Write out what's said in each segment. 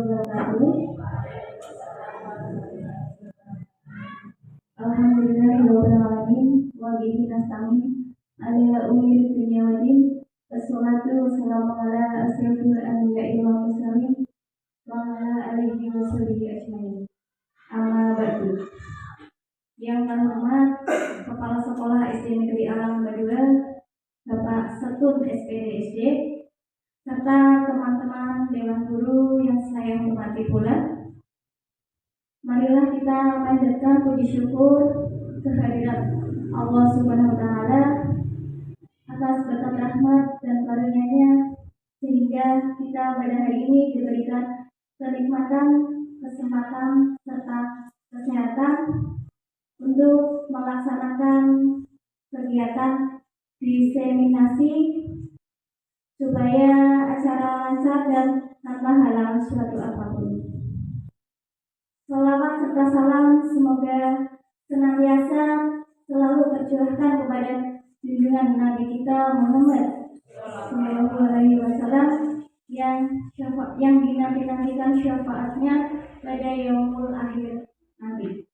wabarakatuh. Alhamdulillahirobbilalamin wa bihi nasta'in ala umuri dunya waddin. Wassalatu wassalamu ala asyrofil anbiya'i wal mursalin wa ala alihi wa sahbihi ajmain. Amma ba'du. Yang terhormat Kepala Sekolah SD Negeri Alang 2, Bapak Setun SPD SD, serta teman-teman Dewan Guru yang saya hormati pula. Marilah kita panjatkan puji syukur kehadirat Allah Subhanahu wa Ta'ala atas berkat rahmat dan karunia-Nya, sehingga kita pada hari ini diberikan kenikmatan, kesempatan serta kesehatan untuk melaksanakan kegiatan diseminasi supaya acara lancar dan tanpa halangan suatu apapun. Salawat serta salam semoga senantiasa selalu tercurahkan kepada junjungan Nabi kita Muhammad Sallallahu Alaihi Wasallam yang dinanti-nantikan syafaatnya pada yaumul akhir nanti.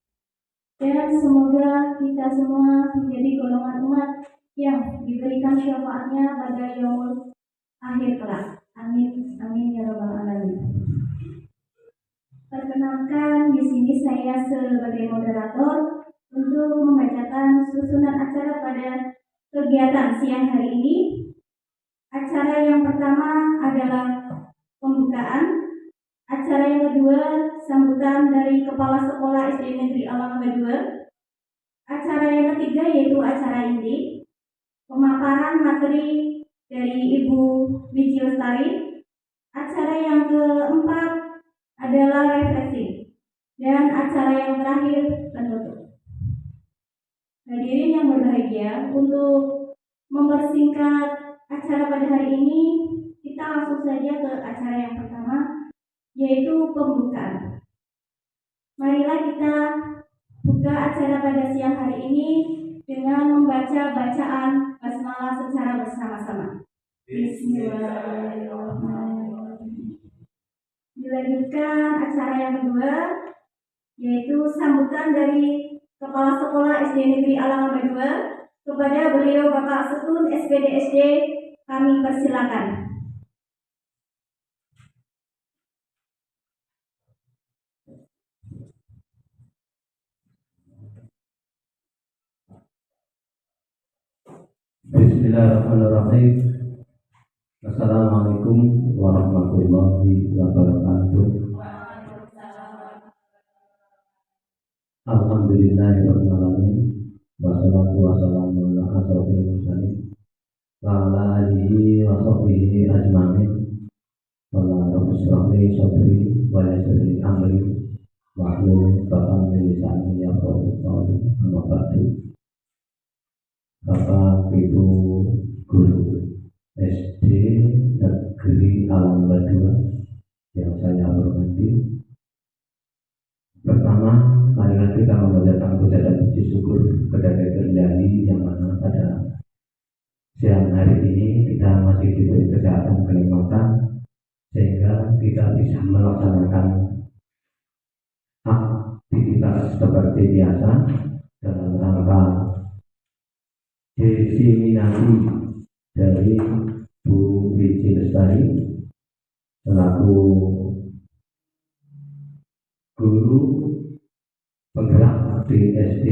Dan semoga kita semua menjadi golongan umat yang diberikan syafaatnya pada yaumul akhir kelak. Amin, amin ya rabbal alamin. Perkenalkan, di sini saya sebagai moderator untuk membacakan susunan acara pada kegiatan siang hari ini. Acara yang pertama adalah pembukaan. Acara yang kedua, sambutan dari Kepala Sekolah SD Negeri Alang 2. Acara yang ketiga yaitu acara inti, pemaparan materi dari Ibu Wiji Lestari. Acara yang keempat adalah refleksi, dan acara yang terakhir penutup. Hadirin yang berbahagia, untuk mempersingkat acara pada hari ini, kita langsung saja ke acara yang pertama, yaitu pembukaan. Marilah kita buka acara pada siang hari ini dengan membaca bacaan basmalah secara bersama-sama. Bismillahirrahmanirrahim. Dilanjutkan acara yang kedua, yaitu sambutan dari Kepala Sekolah SD Negeri Alang 2 kepada beliau Bapak Setun SPD SD. Kami persilakan. Bismillahirrahmanirrahim. Assalamualaikum warahmatullahi wabarakatuh. Alhamdulillahirabbil alamin. Wassalatu wassalamu ala asyrofil mursalin wa ala alihi wa sahbihi ajmain. Wa rabbi shrah li sadri wa yassir li amri wahlul 'uqdatam min lisani yafqahu qawli. Amma ba'du. Bapak Ibu Guru SD Negeri Alang 2 yang saya hormati, pertama, marilah kita membacakan puja dan puji syukur kepada Ilahi yang mana pada siang hari ini kita masih diberi kesehatan kenikmatan sehingga kita bisa melaksanakan aktivitas seperti biasa dalam rangka diseminasi dari Bu Wiji Lestari selaku guru penggerak di SD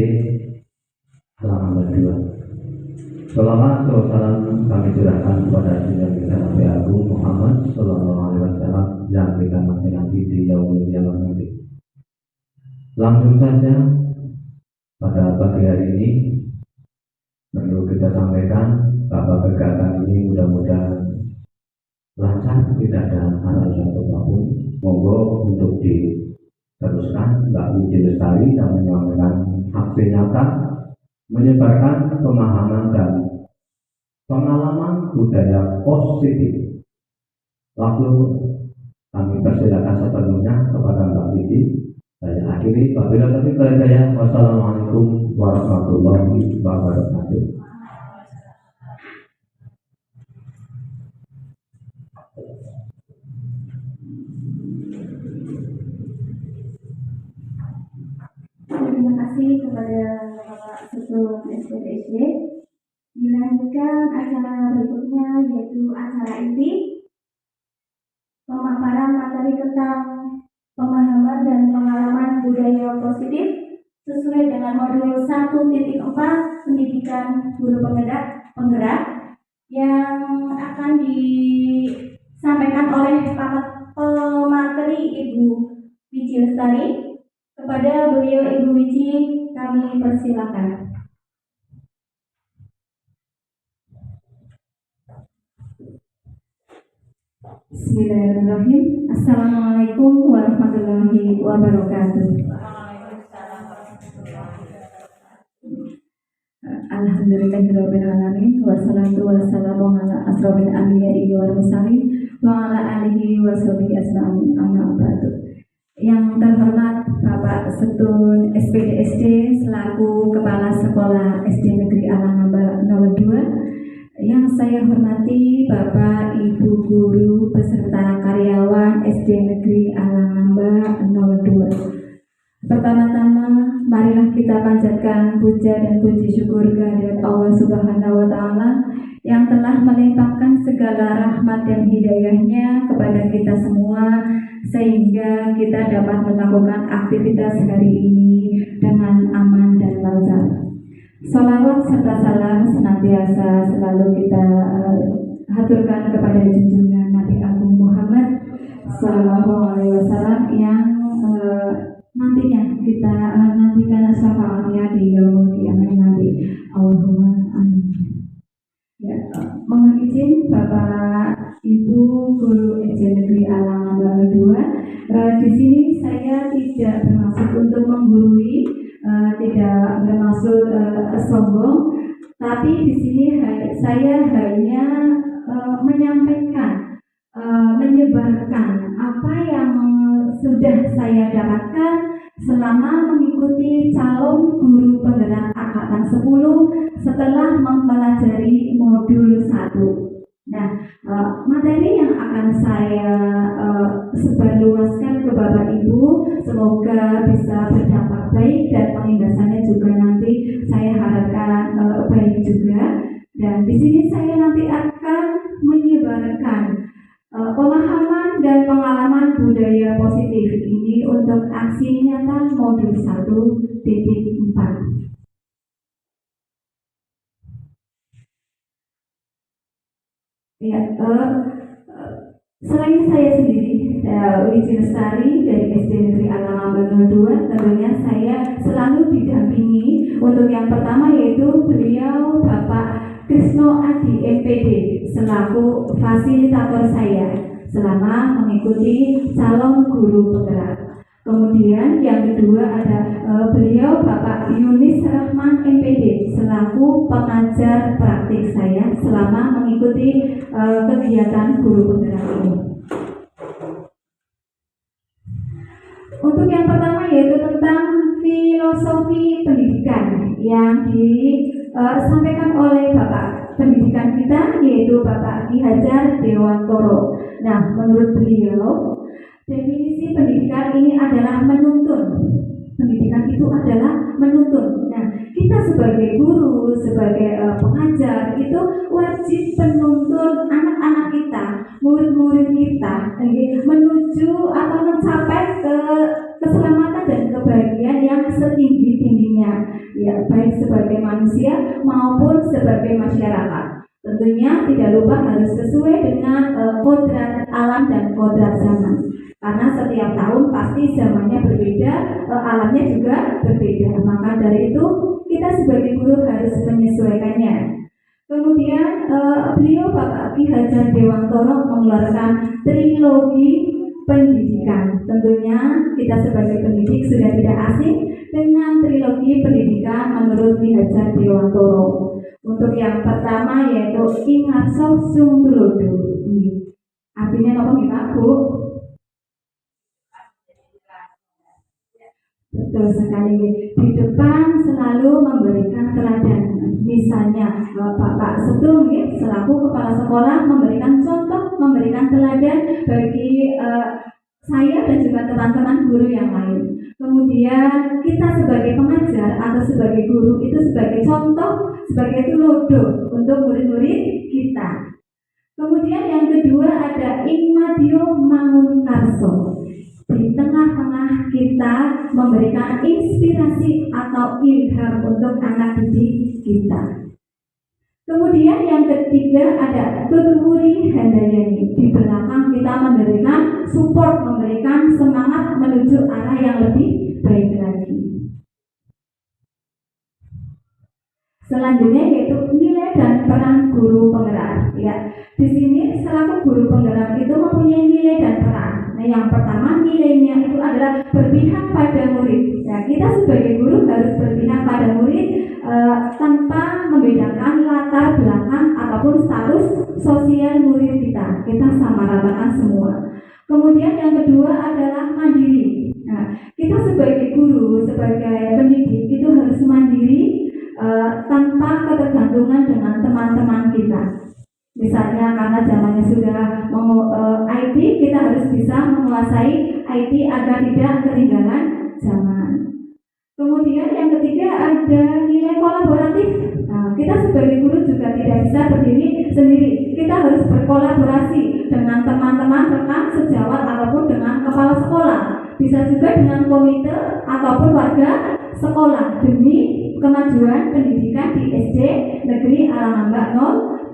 Alang 2. Salawat dan salam kami curahkan kepada Junjungan kita Nabi Agung Muhammad Sallallahu Alaihi Wasallam yang kita nanti di yaumul qiyamah nanti. Langsung saja pada pagi hari ini perlu kita sampaikan bahwa kegiatan ini mudah-mudahan lancar, tidak ada hal-hal apapun. Monggo untuk diteruskan Mbak Wiji Lestari dan menyampaikan aksi nyata, menyebarkan pemahaman dan pengalaman budaya positif. Lalu kami persilakan sepenuhnya kepada Mbak Wiji. Saya akhiri, wabillahi taufiq wal hidayah. Wassalamualaikum warahmatullahi wabarakatuh. terima kasih kepada Bapak Ketua SPDSD. Dilanjutkan acara berikutnya yaitu acara inti pemaparan materi tentang pemahaman dan pengalaman budaya positif sesuai dengan modul 1.4 pendidikan guru penggerak yang akan disampaikan oleh Pak Pemateri Ibu Wici Lestari. Kepada beliau Ibu Wici kami persilakan. Bismillahirrahmanirrahim. Assalamualaikum warahmatullahi wabarakatuh. Alhamdulillahirrahmanirrahim. Wassalatu wassalamu ala asrofil anbiya'i wal mursalin wa ala alihi wa sahbihi ajma'in, amma ba'du. Yang terhormat Bapak Setun SPDSD selaku Kepala Sekolah SD Negeri Alangamba 02, yang saya hormati Bapak Ibu Guru beserta karyawan SD Negeri Alangamba 02. Pertama-tama, marilah kita panjatkan puja dan puji syukur kehadirat Allah Subhanahu wa Ta'ala yang telah melimpahkan segala rahmat dan hidayahnya kepada kita semua, sehingga kita dapat melakukan aktivitas hari ini dengan aman dan lancar. Sholawat serta salam senantiasa selalu kita haturkan kepada junjungan Nabi Agung Muhammad Sallallahu Alaihi Wasallam yang nantinya kita nantikan syafaatnya di yaumul qiyamah nanti. Allahumma amin. Ya, mohon izin Bapak Ibu Guru SD Negeri Alangamba 2. Di sini saya tidak bermaksud untuk menggurui, tidak bermaksud sombong, tapi di sini saya hanya menyampaikan, menyebarkan apa yang sudah saya dapatkan selama mengikuti calon guru penggerak angkatan 10 setelah mempelajari modul 1. Nah, materi yang akan saya sebarluaskan ke Bapak Ibu semoga bisa berdampak baik dan pengimbasannya juga nanti saya harapkan baik juga. Dan di sini saya nanti akan menyebarkan pemahaman dan pengalaman budaya positif ini untuk aksi nyata modul 1.4. Ya, selain saya sendiri, Wici Lestari dari SD Negeri Alangamba 02, tentunya saya selalu didampingi untuk yang pertama yaitu beliau Bapak Krisno Adi MPD selaku fasilitator saya selama mengikuti calon guru penggerak. Kemudian yang kedua ada beliau Bapak Yunis Rahman MPD selaku pengajar praktik saya selama mengikuti kegiatan guru penggerak ini. Untuk yang pertama yaitu tentang filosofi pendidikan yang disampaikan oleh Bapak pendidikan kita yaitu Bapak Ki Hajar Dewantoro. Nah, menurut beliau definisi pendidikan ini adalah menuntun. Pendidikan itu adalah menuntun. Nah, kita sebagai guru, sebagai pengajar itu wajib menuntun anak-anak kita, murid-murid kita menuju atau mencapai ke keselamatan dan kebahagiaan yang setinggi-tingginya, ya baik sebagai manusia maupun sebagai masyarakat. Tentunya tidak lupa harus sesuai dengan kodrat alam dan kodrat zaman. Karena setiap tahun pasti zamannya berbeda, alamnya juga berbeda. Maka dari itu kita sebagai guru harus menyesuaikannya. Kemudian beliau Bapak Ki Hajar Dewantoro mengeluarkan trilogi pendidikan. Tentunya kita sebagai pendidik sudah tidak asing dengan trilogi pendidikan menurut Ki Hajar Dewantoro. Untuk yang pertama yaitu Ingarso Sung Tulodo. Artinya apa kita Bu? Betul sekali. Di depan selalu memberikan teladan. Misalnya Bapak Setung selaku kepala sekolah memberikan contoh, memberikan teladan bagi saya dan juga teman-teman guru yang lain. Kemudian kita sebagai pengajar atau sebagai guru itu sebagai contoh, sebagai tulodo untuk murid-murid kita. Kemudian yang kedua ada Ingmadio Mangunkarso. Di tengah-tengah kita memberikan inspirasi atau ilham untuk anak didik kita. Kemudian yang ketiga ada Tuturi Handayani. Di belakang kita memberikan support, memberikan semangat menuju arah yang lebih baik lagi. Selanjutnya yaitu nilai dan peran guru penggerak. Ya, di sini selaku guru penggerak itu mempunyai nilai dan peran. Nah, yang pertama nilainya itu adalah berpihak pada murid. Ya, kita sebagai guru harus berpihak pada murid tanpa membedakan latar belakang ataupun status sosial murid kita. Kita sama ratakan semua. Kemudian yang kedua adalah mandiri. Nah, kita sebagai guru, sebagai pendidik itu harus mandiri tanpa ketergantungan dengan teman-teman kita. Misalnya karena zamannya sudah IT, kita harus bisa menguasai IT agar tidak ketinggalan zaman. Kemudian yang ketiga ada nilai kolaboratif. Nah, kita sebagai guru juga tidak bisa berdiri sendiri. Kita harus berkolaborasi dengan teman-teman rekan sejawat ataupun dengan kepala sekolah. Bisa juga dengan komite ataupun warga sekolah demi kemajuan pendidikan di SD Negeri Alanambak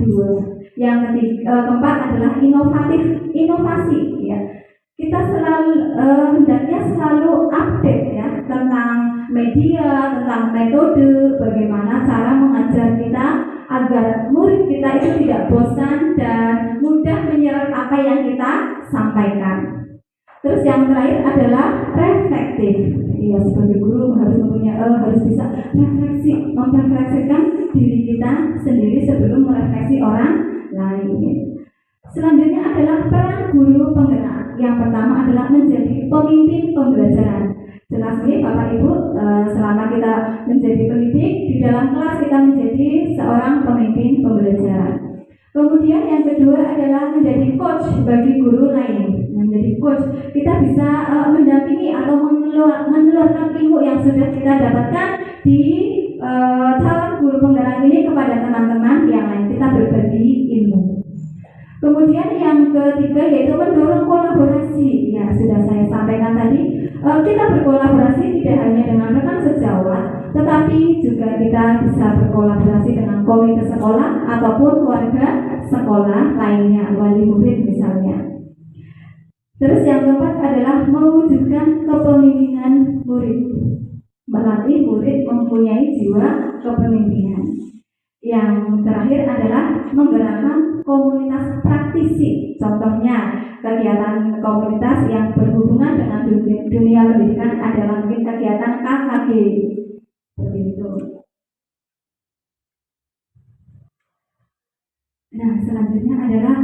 02. Yang keempat adalah inovasi. Ya. Kita hendaknya selalu update ya tentang media, tentang metode, bagaimana cara mengajar kita agar murid kita itu tidak bosan dan mudah menyerap apa yang kita sampaikan. Terus yang terakhir adalah reflektif. Ya, sebagai guru harus bisa memrefleksikan diri kita sendiri sebelum merefleksi orang lain. Selanjutnya adalah peran guru penggerak. Yang pertama adalah menjadi pemimpin pembelajaran. Jelas nih Bapak Ibu, selama kita menjadi pendidik, di dalam kelas kita menjadi seorang pemimpin pembelajaran. Kemudian yang kedua adalah menjadi coach bagi guru lain. Menjadi coach, kita bisa mendampingi atau mengeluarkan ilmu yang sudah kita dapatkan di calon guru penggerak ini kepada teman-teman yang lain. Kita berbagi ilmu. Kemudian yang ketiga yaitu mendorong kolaborasi. Ya, sudah saya sampaikan tadi, kita berkolaborasi tidak hanya dengan rekan sejawat, tetapi juga kita bisa berkolaborasi dengan komite sekolah ataupun warga sekolah lainnya, wali murid misalnya. Terus yang keempat adalah mewujudkan kepemimpinan murid, melatih murid mempunyai jiwa kepemimpinan. Yang terakhir adalah menggerakkan komunitas praktisi. Contohnya kegiatan komunitas yang berhubungan dengan dunia pendidikan adalah mungkin kegiatan KKG. Seperti itu. Nah, selanjutnya adalah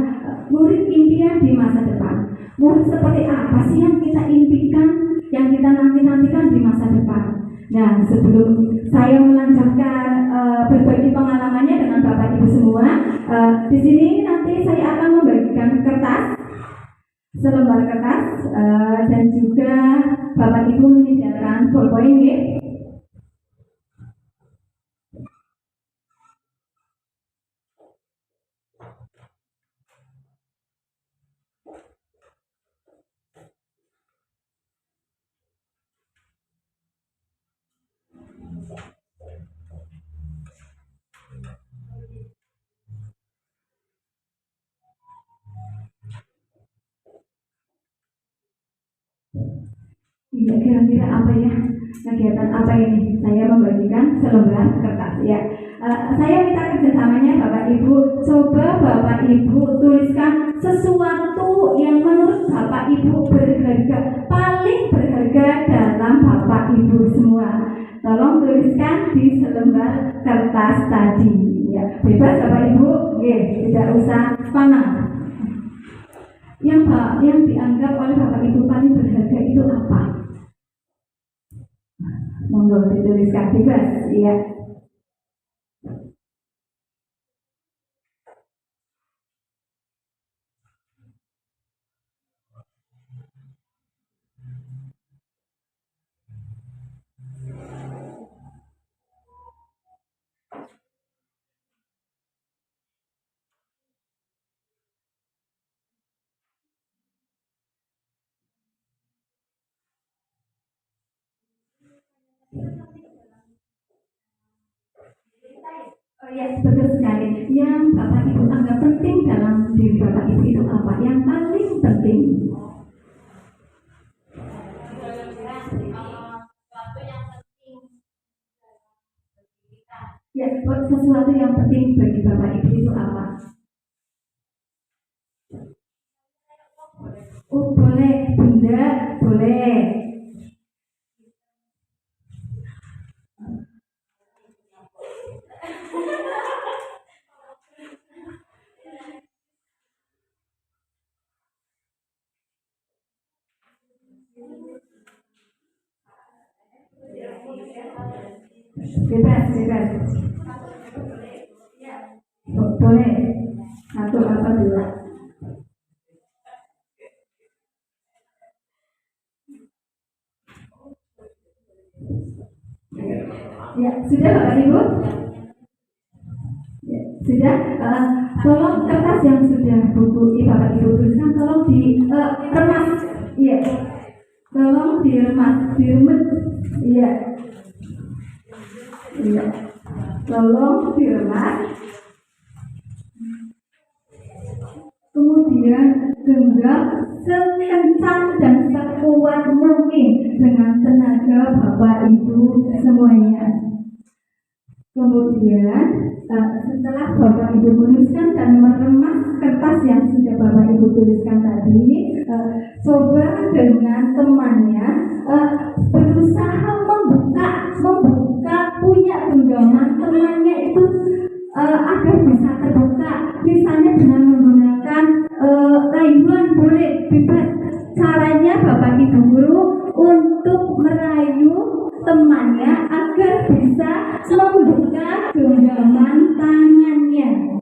murid impian di masa depan. Murid seperti apa sih yang kita impikan, yang kita nantikan di masa depan? Nah, sebelum saya melanjutkan berbagi pengalamannya dengan Bapak Ibu semua, di sini nanti saya akan membagikan kertas, selembar kertas, dan juga Bapak Ibu menyediakan ballpoint ya. Iya, kira-kira apa ya kegiatan apa ini? Saya membagikan selembar kertas ya. Saya minta kerjasamanya Bapak Ibu. Coba Bapak Ibu tuliskan sesuatu yang menurut Bapak Ibu berharga, paling berharga dalam Bapak Ibu semua. Tolong tuliskan di selembar kertas tadi. Ya, bebas Bapak Ibu. Tidak usah panang. Yang dianggap oleh Bapak Ibu paling berharga itu apa? Monggo dituliskan bebas, ya. Ya, betul sekali. Yang Bapak Ibu anggap penting dalam diri Bapak Ibu itu apa? Yang paling penting. Ya, sesuatu yang penting bagi Bapak Ibu itu apa? Oh, boleh, Bunda, boleh. Bebas. Boleh. Satu apa dua? Ya, sudah Bapak Ibu? Ya, sudah. Tolong kertas yang sudah buku Bapak Ibu tuliskan, tolong diremas. Iya. Tolong diremas. Iya. Iya. Tolong diremas. Kemudian genggam sekencang dan sekuat mungkin dengan tenaga Bapak Ibu semuanya. Kemudian setelah Bapak Ibu menuliskan dan meremas kertas yang sudah Bapak Ibu tuliskan tadi, coba dengan temannya berusaha membuka punya genggaman temannya itu agar bisa terbuka, misalnya dengan menggunakan rayuan, boleh, bebas. Caranya Bapak Ibu guru untuk merayu temannya agar bisa membuka genggaman tangannya.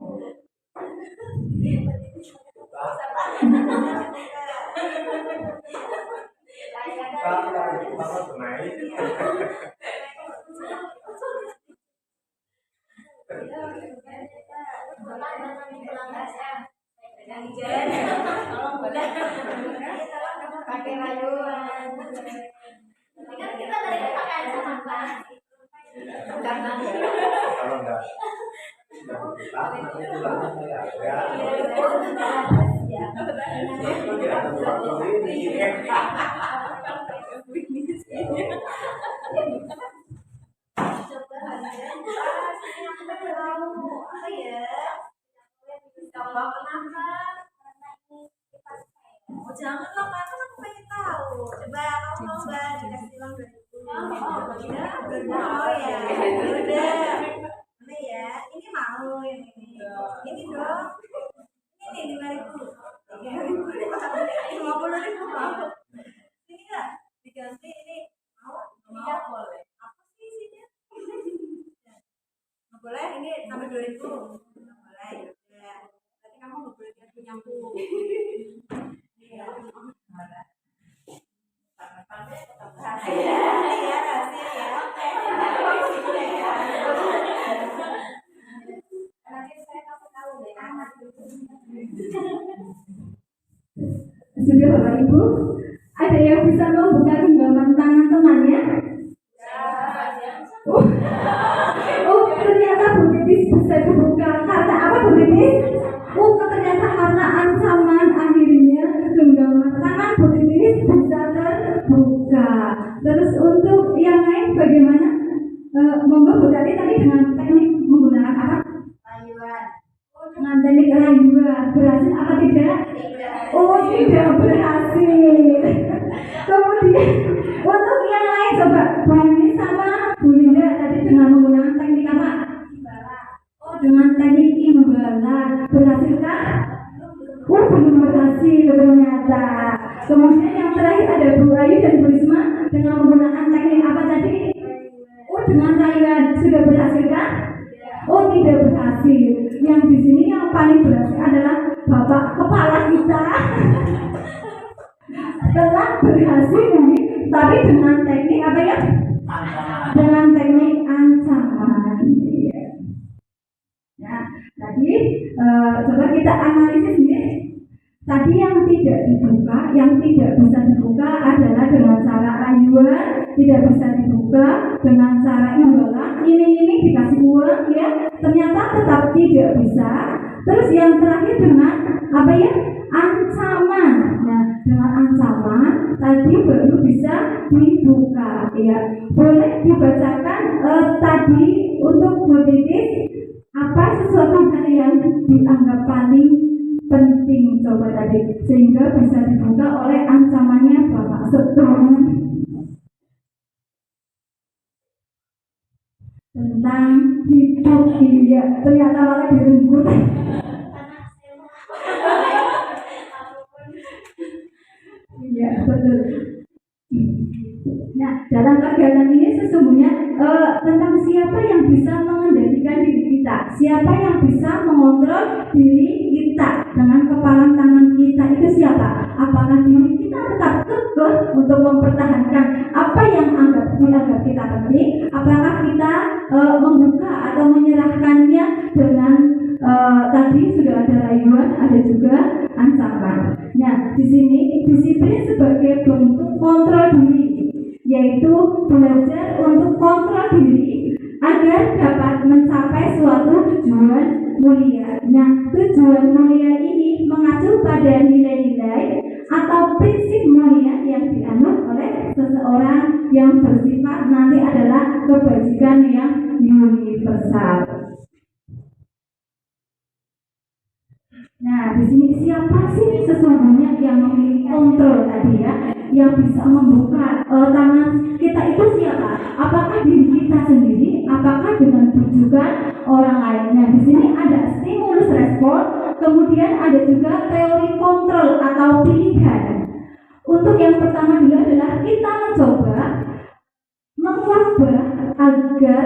Pakai rayuan. Kan kita tadi pakai kacamata. Kalau enggak Janganlah, karena aku pengen tahu. Coba kamu mau nggak dikasih uang 2000? Oh ya, udah. Ini ya, ini mau yang ini. Ini dong. Ini 5.000. 3.000, 50.000 mau. Ini nggak diganti ini mau? Tidak boleh. Apa sih isinya? Nggak boleh. Ini tambah 2.000. Nggak boleh. Ya. Berarti kamu nggak boleh ganti nyampu. Sudah Bapak Ibu, ada yang bisa membuka genggaman tangan temannya? Ternyata Bu Titis bisa dibuka karena apa Bu Titis? Ternyata karena ancaman akhirnya genggaman tangan Bu Titis bisa terbuka. Terus untuk yang lain bagaimana? Monggo Bu Tati tadi dengan teknik menggunakan apa? Rayuan. Dengan teknik rayuan berhasil apa tidak? Tidak berhasil. Kemudian untuk yang lain coba Bu Ini sama Bu Linda tadi dengan menggunakan teknik apa? Dengan teknik imbalan. Berhasilkah? Belum berhasil ternyata. Kemudian yang terakhir ada Bu Ayu dan Bu Risma dengan menggunakan teknik apa tadi? Dengan rayuan. Sudah berhasilkah? Tidak berhasil. Yang di sini yang paling berhasil adalah Bapak Kepala kita. Telah berhasil ini, tapi dengan teknik apa ya? Dengan teknik ancaman. Ya, tadi coba kita analisis ini. Tadi yang tidak dibuka, yang tidak bisa dibuka adalah dengan cara rayuan, tidak bisa dibuka dengan cara imbalan. Ini dikasih uang, ya ternyata tetap tidak bisa. Terus yang terakhir dengan apa ya, ancaman. Nah, dengan ancaman tadi baru bisa dibuka ya. Boleh dibacakan tadi untuk Buditis apa sesuatu hal yang dianggap paling penting coba tadi sehingga bisa dibuka oleh ancamannya Bapak Setrum tentang hidup. Iya, ternyata malah direnggut. Iya, betul. Nah, dalam kegiatan ini sesungguhnya tentang siapa yang bisa mengendalikan diri kita, siapa yang bisa mengontrol diri kita dengan kepalan tangan kita itu siapa? Apakah diri kita tetap kekeh untuk mempertahankan apa yang dianggap kita penting? Apakah kita membuka atau menyerahkannya dengan tadi sudah ada rayuan, ada juga ancaman. Nah, di sini disiplin sebagai bentuk kontrol diri, yaitu belajar untuk kontrol diri agar dapat mencapai suatu tujuan mulia. Nah, tujuan mulia ini mengacu pada nilai-nilai atau prinsip mulia yang dianut oleh seseorang yang bersifat nanti adalah kebajikan yang universal. Nah, di sini siapa sih sesungguhnya yang memiliki kontrol tadi ya, yang bisa membuka tangan kita itu siapa? Apakah diri kita sendiri? Apakah dengan bujukan orang lain? Nah, di sini ada stimulus respon, kemudian ada juga teori kontrol atau pilihan. Untuk yang pertama dulu adalah kita mencoba mengubah agar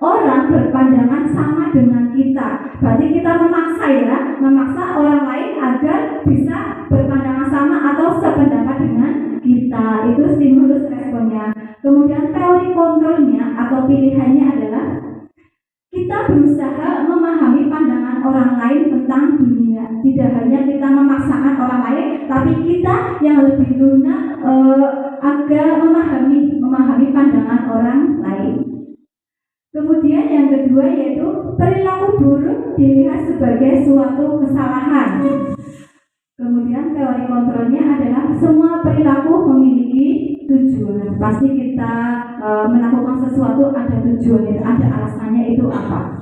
orang berpandangan sama dengan kita. Berarti kita memaksa orang lain agar bisa berpandangan sama atau sependapat dengan kita. Itu stimulus responnya. Kemudian teori kontrolnya atau pilihannya adalah kita berusaha memahami pandangan orang lain tentang dunia. Tidak hanya kita memaksakan orang lain, tapi kita yang lebih lunak agar memahami pandangan orang lain. Kemudian yang kedua yaitu perilaku buruk dilihat sebagai suatu kesalahan. Kemudian teori kontrolnya adalah semua perilaku memiliki tujuan. Pasti kita melakukan sesuatu ada tujuannya, ada alasannya itu apa.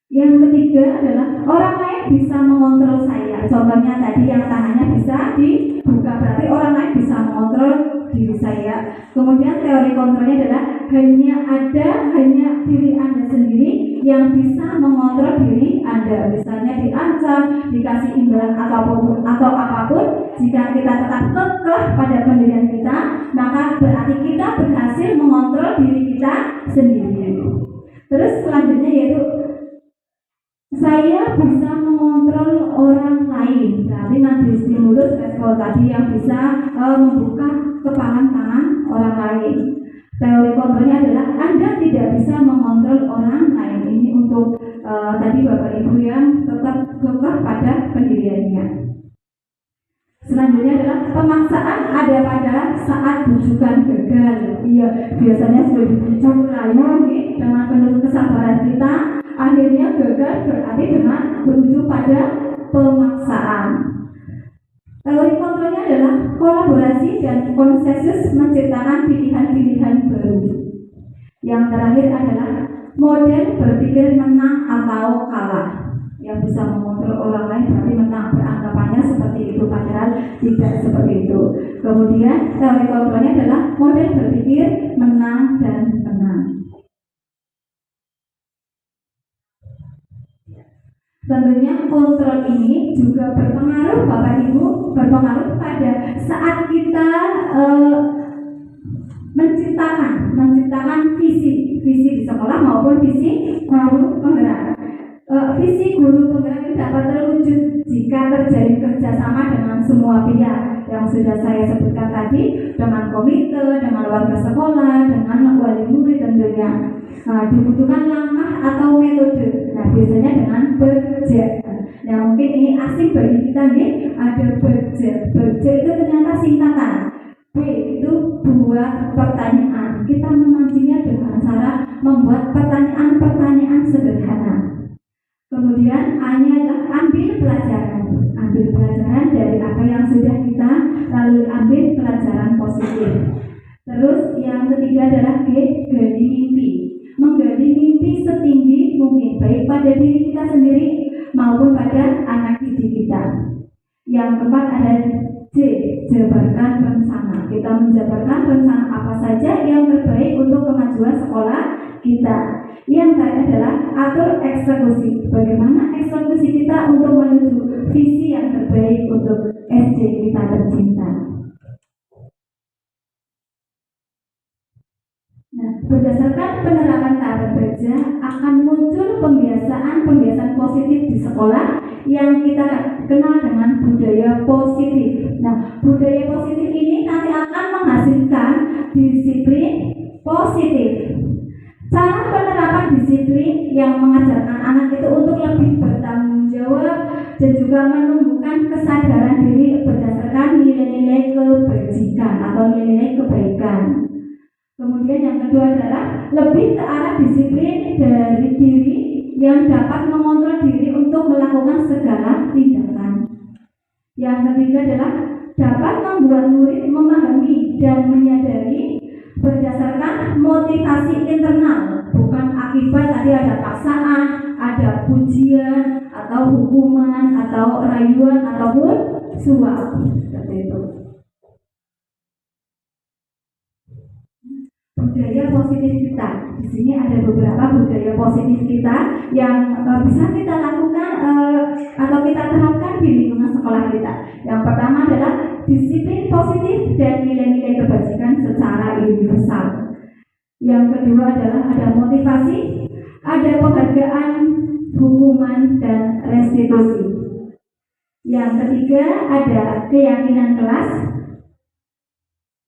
Yang ketiga adalah orang lain bisa mengontrol saya. Contohnya tadi yang tangannya bisa dibuka, berarti orang lain bisa mengontrol diri saya. Kemudian teori kontrolnya adalah hanya diri Anda sendiri yang bisa mengontrol diri Anda. Misalnya diancam, dikasih imbalan atau apapun, jika kita tetap kekeh pada pendirian kita, maka berarti kita berhasil mengontrol diri kita sendiri. Terus selanjutnya yaitu saya bisa mengontrol orang lain. Berarti nanti stimulus respon tadi yang bisa membuka kepalan tangan orang lain. Teori kontrolnya adalah Anda tidak bisa mengontrol orang lain. Ini untuk tadi Bapak Ibu yang tetap kekeh pada pendiriannya. Selanjutnya adalah pemaksaan ada pada saat bujukan gagal. Iya, biasanya sudah dibujuk layu dengan penuh kesabaran kita, akhirnya gagal berarti dengan berujung pada pemaksaan. Teori kontrolnya adalah kolaborasi dan konsensus menciptakan pilihan-pilihan baru. Yang terakhir adalah model berpikir menang atau kalah. Yang bisa mengontrol orang lain berarti menang, beranggapannya seperti itu padahal tidak seperti itu. Kemudian teori kontrolnya adalah model berpikir menang dan menang. Tentunya kontrol ini juga berpengaruh Bapak Ibu, berpengaruh pada saat kita menciptakan visi di sekolah maupun visi guru penggerak. Visi guru penggerak ini dapat terwujud jika terjadi kerjasama dengan semua pihak yang sudah saya sebutkan tadi, dengan komite, dengan warga sekolah, dengan wali murid tentunya. Dibutuhkan langkah atau metode. Nah, biasanya dengan budget. Nah, mungkin ini asing bagi kita nih. Ada budget. Budget itu ternyata singkatan. B itu buat pertanyaan. Kita memancingnya dengan cara membuat pertanyaan Kemudian A-nya adalah ambil pelajaran. Ambil pelajaran dari apa yang sudah kita lalui, ambil pelajaran positif. Terus yang ketiga adalah G, gali mimpi. Menggali mimpi setinggi mungkin, baik pada diri kita sendiri maupun pada anak didik kita. Yang keempat ada J, jabarkan rencana. Kita menjabarkan rencana apa saja yang terbaik untuk kemajuan sekolah kita. Yang terakhir adalah atur eksekusi. Bagaimana eksekusi kita untuk menuju visi yang terbaik untuk SD kita tercinta. Nah, berdasarkan penerapan tahap bekerja akan muncul pembiasaan positif di sekolah yang kita kenal dengan budaya positif. Nah, budaya positif ini nanti akan menghasilkan disiplin positif. Cara penerapan disiplin yang mengajarkan anak itu untuk lebih bertanggung jawab dan juga menumbuhkan kesadaran diri berdasarkan nilai-nilai kebajikan atau nilai-nilai kebaikan. Kemudian yang kedua adalah lebih ke arah disiplin dari diri yang dapat mengontrol diri untuk melakukan segala tindakan. Yang ketiga adalah dapat membuat murid memahami dan menyadari berdasarkan motivasi internal, bukan akibat tadi ada paksaan, ada pujian, atau hukuman, atau rayuan, ataupun suap. Seperti itu. Budaya positif kita. Di sini ada beberapa budaya positif kita yang bisa kita lakukan atau kita terapkan di lingkungan sekolah kita. Yang pertama adalah disiplin positif dan nilai-nilai kebajikan secara universal. Yang kedua adalah ada motivasi, ada penghargaan, hukuman, dan restitusi. Yang ketiga ada keyakinan kelas.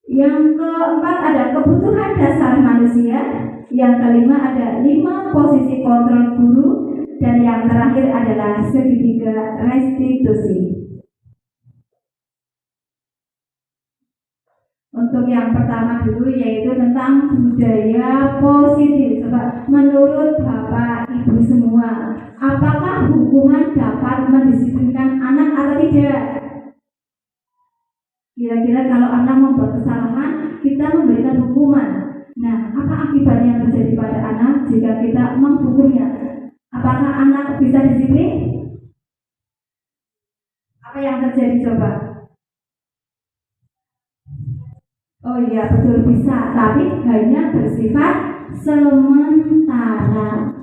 Yang keempat ada kebutuhan dasar manusia. Yang kelima ada 5 posisi kontrol guru. Dan yang terakhir adalah segitiga restitusi. Untuk yang pertama dulu yaitu tentang budaya positif. Coba menurut Bapak Ibu semua, apakah hukuman dapat mendisiplinkan anak atau tidak? Kira-kira kalau anak membuat kesalahan, kita memberikan hukuman. Nah, apa akibat yang terjadi pada anak jika kita menghukumnya? Apakah anak bisa disiplin? Apa yang terjadi coba? Oh iya, betul bisa, tapi hanya bersifat sementara.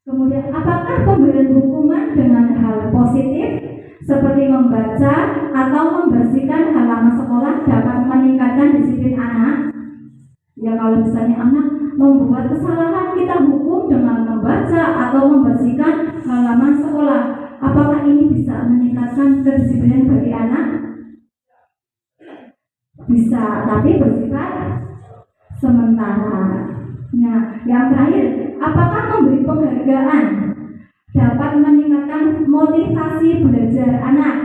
Kemudian, apakah pemberian hukuman dengan hal positif seperti membaca atau membersihkan halaman sekolah dapat meningkatkan disiplin anak? Ya, kalau misalnya anak membuat kesalahan, kita hukum dengan membaca atau membersihkan halaman sekolah. Apakah ini bisa meningkatkan kedisiplinan bagi anak? Bisa, tapi bersifat sementara. Nah, yang terakhir, apakah memberi penghargaan dapat meningkatkan motivasi belajar anak?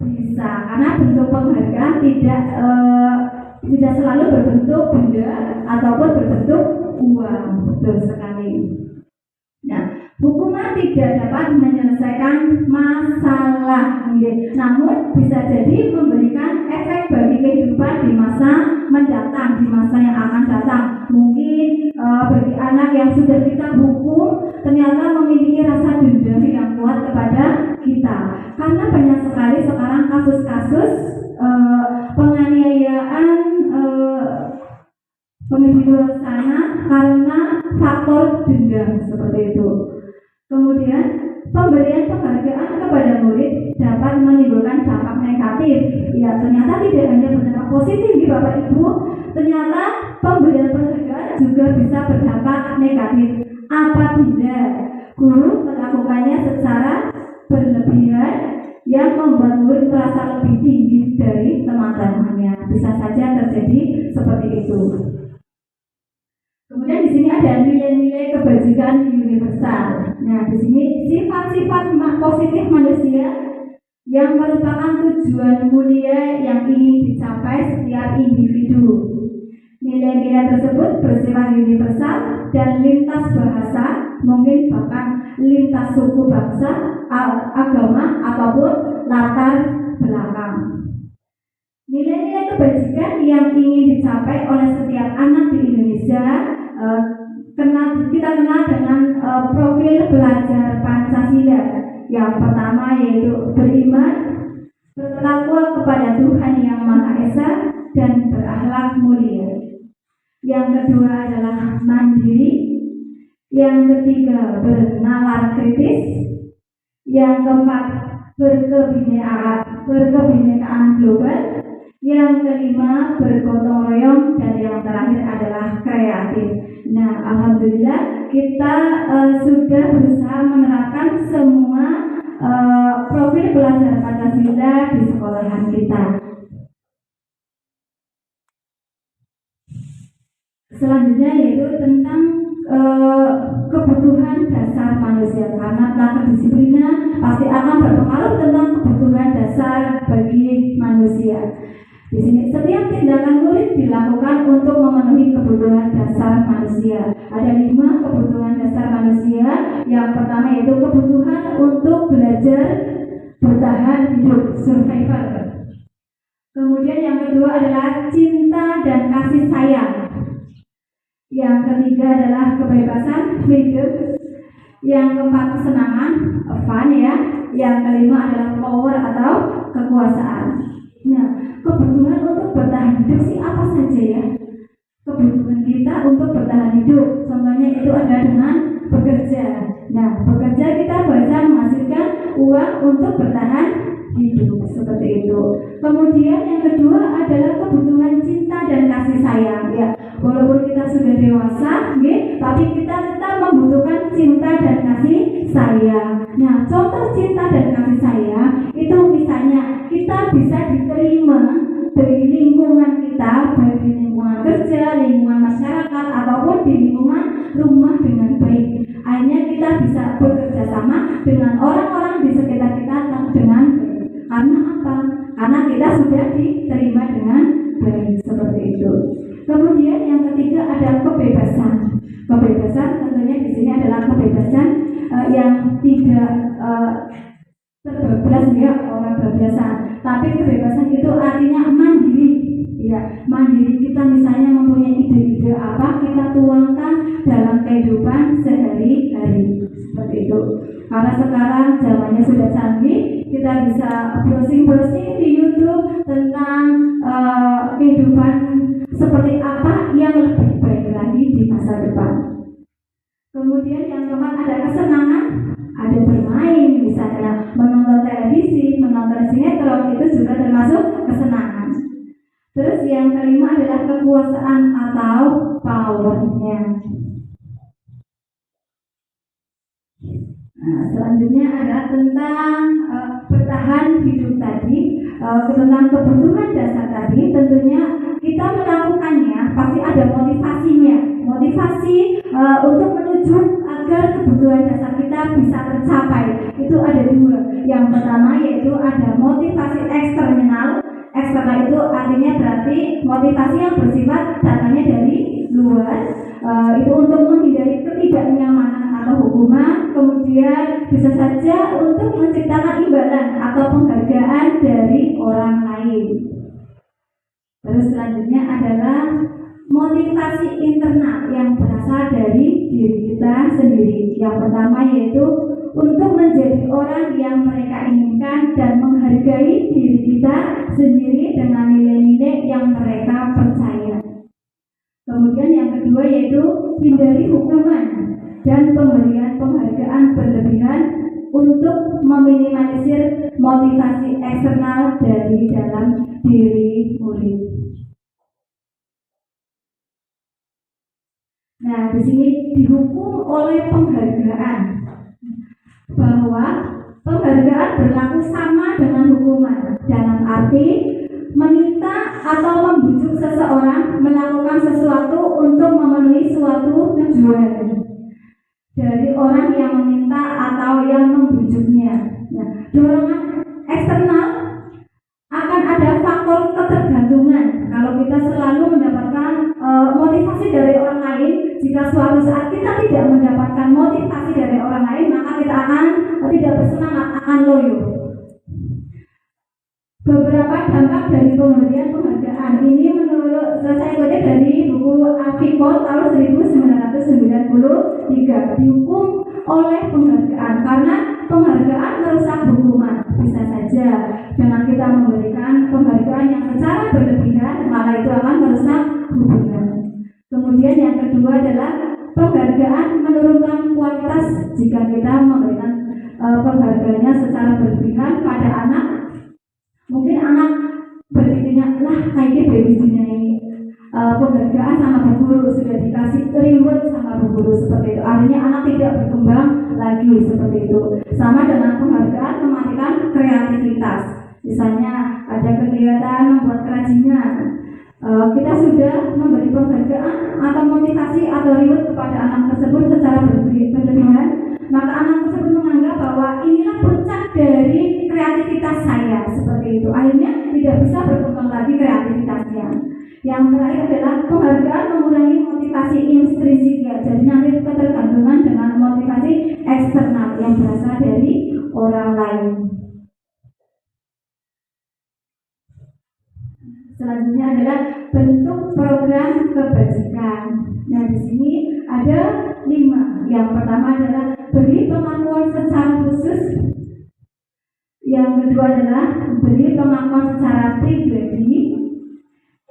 Bisa, karena bentuk penghargaan tidak selalu berbentuk benda ataupun berbentuk uang. Betul sekali. Nah, hukuman tidak dapat menyelesaikan masalah, namun bisa jadi memberikan efek bagi kehidupan di masa mendatang, di masa yang akan datang. Mungkin bagi anak yang sudah kita hukum ternyata memiliki rasa dendam yang kuat kepada kita, karena banyak sekali sekarang kasus-kasus penganiayaan penghibur sana karena faktor dendam seperti itu. Kemudian pemberian penghargaan kepada murid dapat menimbulkan dampak negatif. Ya, ternyata tidak hanya berdampak positif di Bapak Ibu, ternyata pemberian penghargaan juga bisa berdampak negatif apabila guru melakukannya secara berlebihan yang membuat murid merasa lebih tinggi dari teman-temannya. Bisa saja terjadi seperti itu. Kemudian di sini ada nilai-nilai kebajikan universal. Nah, di sini sifat-sifat positif manusia yang merupakan tujuan mulia yang ingin dicapai setiap individu. Nilai-nilai tersebut bersifat universal dan lintas bahasa, mungkin bahkan lintas suku bangsa, agama ataupun latar belakang. Nilai-nilai kebajikan yang ingin dicapai oleh setiap anak di Indonesia kita kenal dengan profil belajar Pancasila. Yang pertama yaitu beriman, bertakwa kepada Tuhan Yang Maha Esa, dan berakhlak mulia. Yang kedua adalah mandiri. Yang ketiga bernalar kritis. Yang keempat berkebinekaan global. Yang kelima bergotong royong, dan yang terakhir adalah kreatif. Nah, alhamdulillah kita sudah berusaha menerapkan semua profil belajar Pancasila di sekolahan kita. Selanjutnya yaitu tentang kebutuhan dasar manusia, karena tentang kedisiplinan pasti akan berpengaruh tentang kebutuhan dasar bagi manusia. Di sini setiap tindakan murid dilakukan untuk memenuhi kebutuhan dasar manusia. Ada 5 kebutuhan dasar manusia. Yang pertama yaitu kebutuhan untuk belajar bertahan hidup, survival. Kemudian yang kedua adalah cinta dan kasih sayang. Yang ketiga adalah kebebasan, freedom. Yang keempat kesenangan, fun ya. Yang kelima adalah power atau kekuasaan. Nah, kebutuhan untuk bertahan hidup sih apa saja ya? Kebutuhan kita untuk bertahan hidup, contohnya itu adalah dengan bekerja. Nah, bekerja kita bisa menghasilkan uang untuk bertahan hidup, seperti itu. Kemudian yang kedua adalah kebutuhan cinta dan kasih sayang ya. Walaupun kita sudah dewasa, tapi kita tetap membutuhkan cinta dan kasih sayang. Nah, contoh cinta dan kasih sayang itu misalnya kita bisa diterima dari lingkungan kita, baik di lingkungan kerja, lingkungan masyarakat, ataupun di lingkungan rumah dengan baik. Akhirnya kita bisa bekerja sama dengan orang-orang di sekitar kita dengan baik. Karena apa? Karena kita sudah diterima dengan baik, seperti itu. Kemudian yang ketiga ada kebebasan. Kebebasan tentunya di sini adalah kebebasan yang tidak terbebas ya orang bablasan. Tapi kebebasan itu artinya mandiri. Ya, mandiri kita misalnya mempunyai ide-ide apa kita tuangkan dalam kehidupan sehari-hari, seperti itu. Karena sekarang zamannya sudah canggih, kita bisa browsing-browsing di YouTube tentang kehidupan seperti apa yang lebih baik lagi di masa depan. Kemudian yang keempat ada kesenangan, ada bermain, misalnya menonton televisi, menonton sinetron, itu juga termasuk kesenangan. Terus yang kelima adalah kekuasaan atau powernya. Nah, selanjutnya adalah tentang bertahan hidup tadi, tentang kebutuhan dasar tadi. Tentunya kita melakukannya pasti ada motivasinya, motivasi untuk menuju agar kebutuhan dasar kita bisa tercapai. Itu ada 2. Yang pertama yaitu ada motivasi eksternal. Eksternal itu artinya berarti motivasi yang bersifat datangnya dari luar, itu untuk menghindari ketidaknyamanan atau hukuman. Kemudian bisa saja untuk menciptakan imbalan atau penghargaan dari orang lain. Terus selanjutnya adalah motivasi internal yang berasal dari diri kita sendiri. Yang pertama yaitu untuk menjadi orang yang mereka inginkan dan menghargai diri kita sendiri dengan nilai-nilai yang mereka percaya. Kemudian yang kedua yaitu hindari hukuman dan pemberian penghargaan berlebihan untuk meminimalisir motivasi eksternal dari dalam diri murid. Nah, di sini dihukum oleh penghargaan, bahwa penghargaan berlaku sama dengan hukuman, dalam arti meminta atau membujuk seseorang melakukan sesuatu untuk memenuhi suatu tujuan dari orang yang meminta atau yang membujuknya. Nah, dorongan eksternal akan ada faktor ketergantungan. Kalau kita selalu mendapatkan motivasi dari orang lain, jika suatu saat kita tidak mendapatkan motivasi dari orang lain, maka kita akan tidak bersemangat, akan loyo. Beberapa dampak dari pemberian penghargaan ini menurut saya kutip dari buku Afikot tahun 1993, dihukum oleh penghargaan karena penghargaan merusak hubungan. Bisa saja dengan kita memberikan penghargaan yang secara berlebihan, maka itu akan merusak hubungan. Kemudian yang kedua adalah penghargaan menurunkan kualitas jika kita memberikan penghargaannya secara berlebihan pada anak. Mungkin anak berpikirnya, lah kayaknya baby ini penghargaan sama bu guru, sudah dikasih reward sama bu guru seperti itu. Akhirnya anak tidak berkembang lagi seperti itu. Sama dengan penghargaan mematikan kreativitas. Misalnya ada kegiatan membuat kerajinan, kita sudah memberi penghargaan atau motivasi atau reward kepada anak tersebut secara berlebihan, maka anak tersebut menganggap bahwa inilah puncak dari kreativitas saya, seperti itu. Akhirnya tidak bisa berkembang lagi kreativitasnya. Yang terakhir adalah penghargaan mengurangi motivasi intrinsik, ya. Jadi nanti ketergantungan dengan motivasi eksternal yang berasal dari orang lain. Selanjutnya adalah bentuk program kebajikan. Nah, di sini ada 5. Yang pertama adalah beri pengakuan secara khusus. Yang kedua adalah beri pengakuan secara pribadi.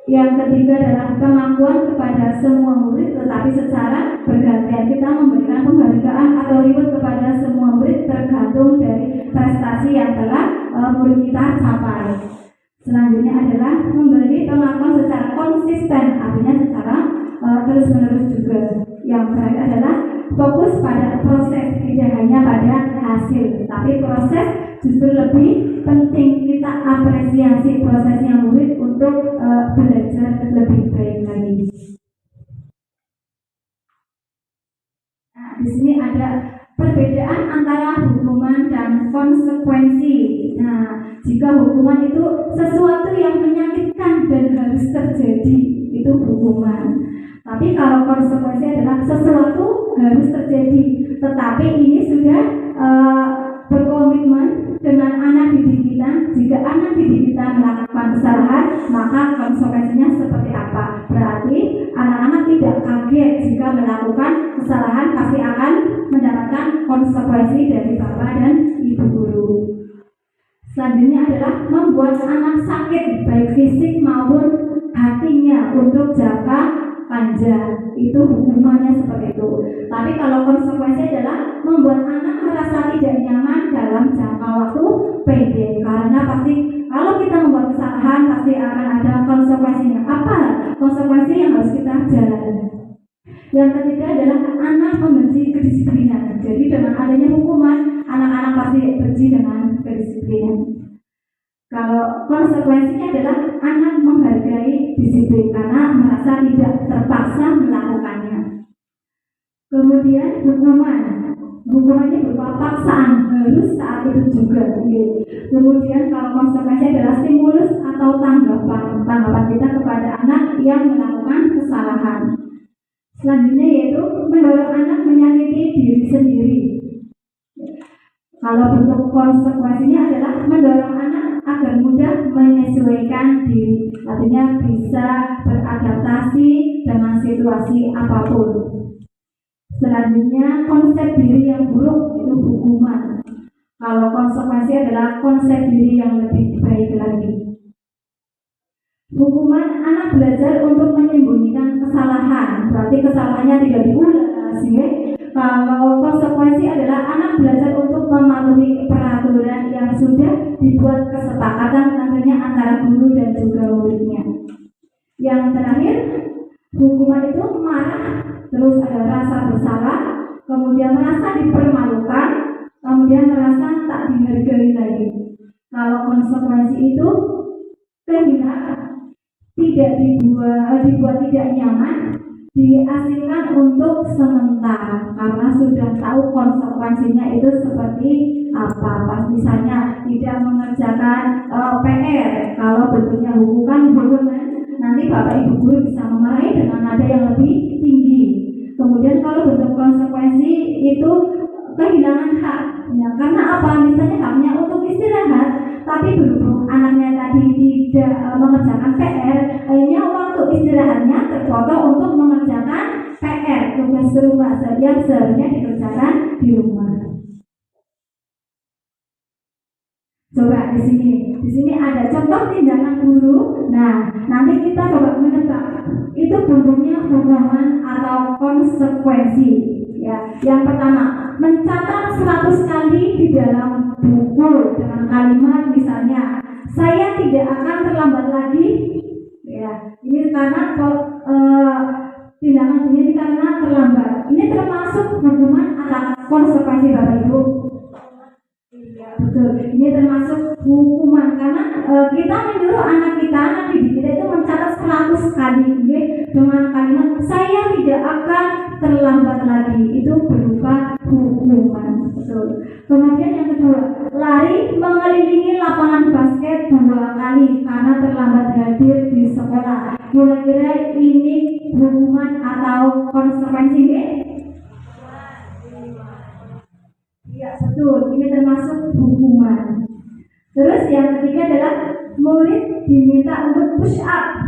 Yang ketiga adalah pengakuan kepada semua murid, tetapi secara bergantian. Kita memberikan penghargaan atau reward kepada semua murid tergantung dari prestasi yang telah murid kita capai. Selanjutnya adalah memberi pengakuan secara konsisten, artinya secara terus-menerus juga. Yang terakhir adalah fokus pada proses, tidak hanya pada hasil, tapi proses justru lebih penting. Kita apresiasi prosesnya murid untuk belajar lebih baik lagi. Nah, di sini ada perbedaan antara hukuman dan konsekuensi. Nah, jika hukuman itu sesuatu yang menyakitkan dan harus terjadi, itu hukuman. Tapi kalau konsekuensi adalah sesuatu harus terjadi, tetapi ini sudah berkomitmen dengan anak didik kita. Jika anak didik kita melakukan kesalahan, maka konsekuensinya seperti apa? Berarti anak-anak tidak kaget jika melakukan kesalahan, pasti akan mendapatkan konsekuensi dari bapak dan ibu guru. Selanjutnya adalah membuat anak sakit baik fisik maupun hatinya untuk jangka panjang, itu hukumannya seperti itu. Tapi kalau konsekuensi adalah membuat anak merasa tidak nyaman dalam jangka waktu pendek, karena pasti kalau kita membuat kesalahan pasti akan ada konsekuensinya. Apa konsekuensi yang harus kita jalani? Yang ketiga adalah anak membenci kedisiplinan. Jadi dengan adanya hukuman, anak-anak pasti benci dengan kedisiplinan. Kalau konsekuensinya adalah anak menghargai disiplin karena merasa tidak terpaksa melakukannya. Kemudian hukumannya berupa paksaan, harus saat itu juga. Kemudian kalau konsekuensinya adalah stimulus atau tanggapan kita kepada anak yang melakukan kesalahan. Selanjutnya yaitu mendorong anak menyakiti diri sendiri. Kalau bentuk konsekuensinya adalah mendorong anak agar mudah menyesuaikan diri, artinya bisa beradaptasi dengan situasi apapun. Selanjutnya konsep diri yang buruk, itu hukuman. Kalau konsekuensi adalah konsep diri yang lebih baik lagi. Hukuman anak belajar untuk menyembunyikan kesalahan, berarti kesalahannya tidak diulang. Kalau konsekuensi adalah anak belajar untuk mematuhi peraturan yang sudah dibuat kesepakatan tentunya antara guru dan juga muridnya. Yang terakhir, hukuman itu marah, terus ada rasa bersalah, kemudian merasa dipermalukan, kemudian merasa tak dihargai lagi. Kalau konsekuensi itu kehinaan, tidak dibuat tidak nyaman, diasingkan untuk sementara karena sudah tahu konsekuensinya itu seperti apa. Pas misalnya tidak mengerjakan PR, kalau bentuknya hukuman, nanti bapak ibu guru bisa memarahi dengan nada yang lebih tinggi. Kemudian kalau bentuk konsekuensi itu kehilangan hak, ya karena apa? Misalnya haknya untuk istirahat, tapi berhubung anaknya tadi tidak mengerjakan PR, akhirnya waktu istirahatnya terpotong untuk mengerjakan PR, tugas rumah yang seharusnya dikerjakan di rumah. Coba di sini ada contoh tindakan guru. Nah, nanti kita coba menebak itu bentuknya hukuman atau konsekuensi. Ya, yang pertama, mencatat 100 kali di dalam buku dengan kalimat misalnya, saya tidak akan terlambat lagi. Ya, ini karena tindakan ini karena terlambat. Ini termasuk hukuman atau konsekuensi Bapak Ibu. Iya betul, ini termasuk hukuman karena kita menyuruh anak didik kita itu mencatat 100 kali dengan kalimat saya tidak akan terlambat lagi, itu berupa hukuman. Betul. Kemudian yang kedua, lari mengelilingi lapangan basket 2 kali karena terlambat hadir di sekolah. Kira-kira ini hukuman atau konsekuensi ini? Ya betul, ini termasuk hukuman. Terus yang ketiga adalah murid diminta untuk push up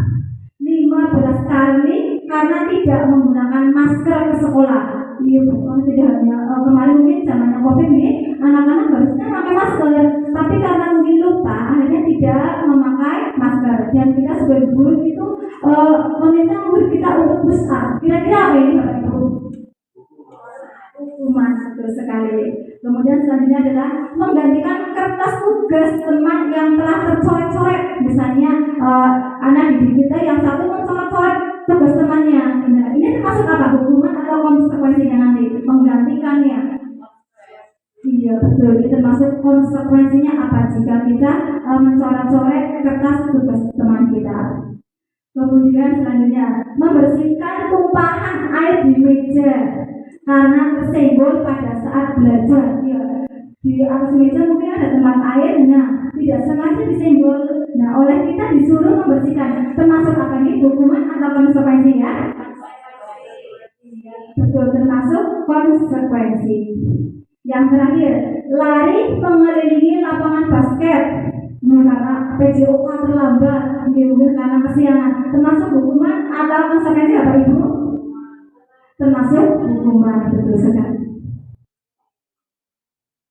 15 kali karena tidak menggunakan masker ke sekolah. Iya bukan, tidak hanya kemarin mungkin zamannya COVID ini anak-anak harusnya pakai masker, tapi karena mungkin lupa akhirnya tidak memakai masker. Dan kita sebagai guru itu meminta murid kita untuk push up. Kira-kira apa ini Bapak Ibu? Hukuman, betul sekali. Kemudian selanjutnya adalah menggantikan kertas tugas teman yang telah tercoret-coret. Misalnya anak didik kita yang satu mencoret-coret tugas temannya. Nah, ini termasuk apa? Hukuman atau konsekuensinya nanti? Menggantikannya. Iya betul. Ini termasuk konsekuensinya apa jika kita mencoret-coret kertas tugas teman kita. Kemudian selanjutnya membersihkan tumpahan air di meja karena tersenggol pada saat belajar. Ya, di atas meja mungkin ada tempat air, nah tidak sengaja disenggol. Nah, oleh kita disuruh membersihkan. Termasuk apa ini? Hukuman atau konsekuensi ya? Betul, termasuk konsekuensi. Yang terakhir, lari mengelilingi lapangan basket karena PJOK terlambat, mungkin karena kesiangan. Termasuk hukuman atau konsekuensi apa Ibu? Termasuk hukuman, betul sekali.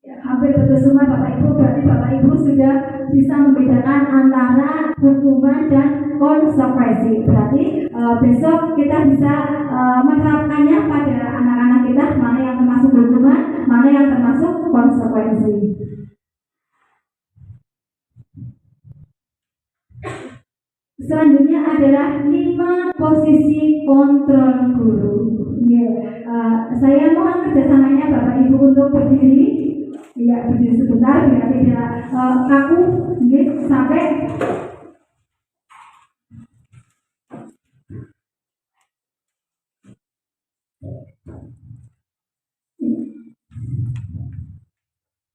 Ya, hampir betul semua Bapak Ibu. Berarti Bapak Ibu sudah bisa membedakan antara hukuman dan konsekuensi. Berarti besok kita bisa menerapkannya pada anak-anak kita, mana yang termasuk hukuman, mana yang termasuk konsekuensi. Selanjutnya adalah 5 posisi kontrol guru. Saya mohon kerjasamanya Bapak Ibu untuk berdiri. Ya, berdiri sebentar biar tidak kaku. Sampai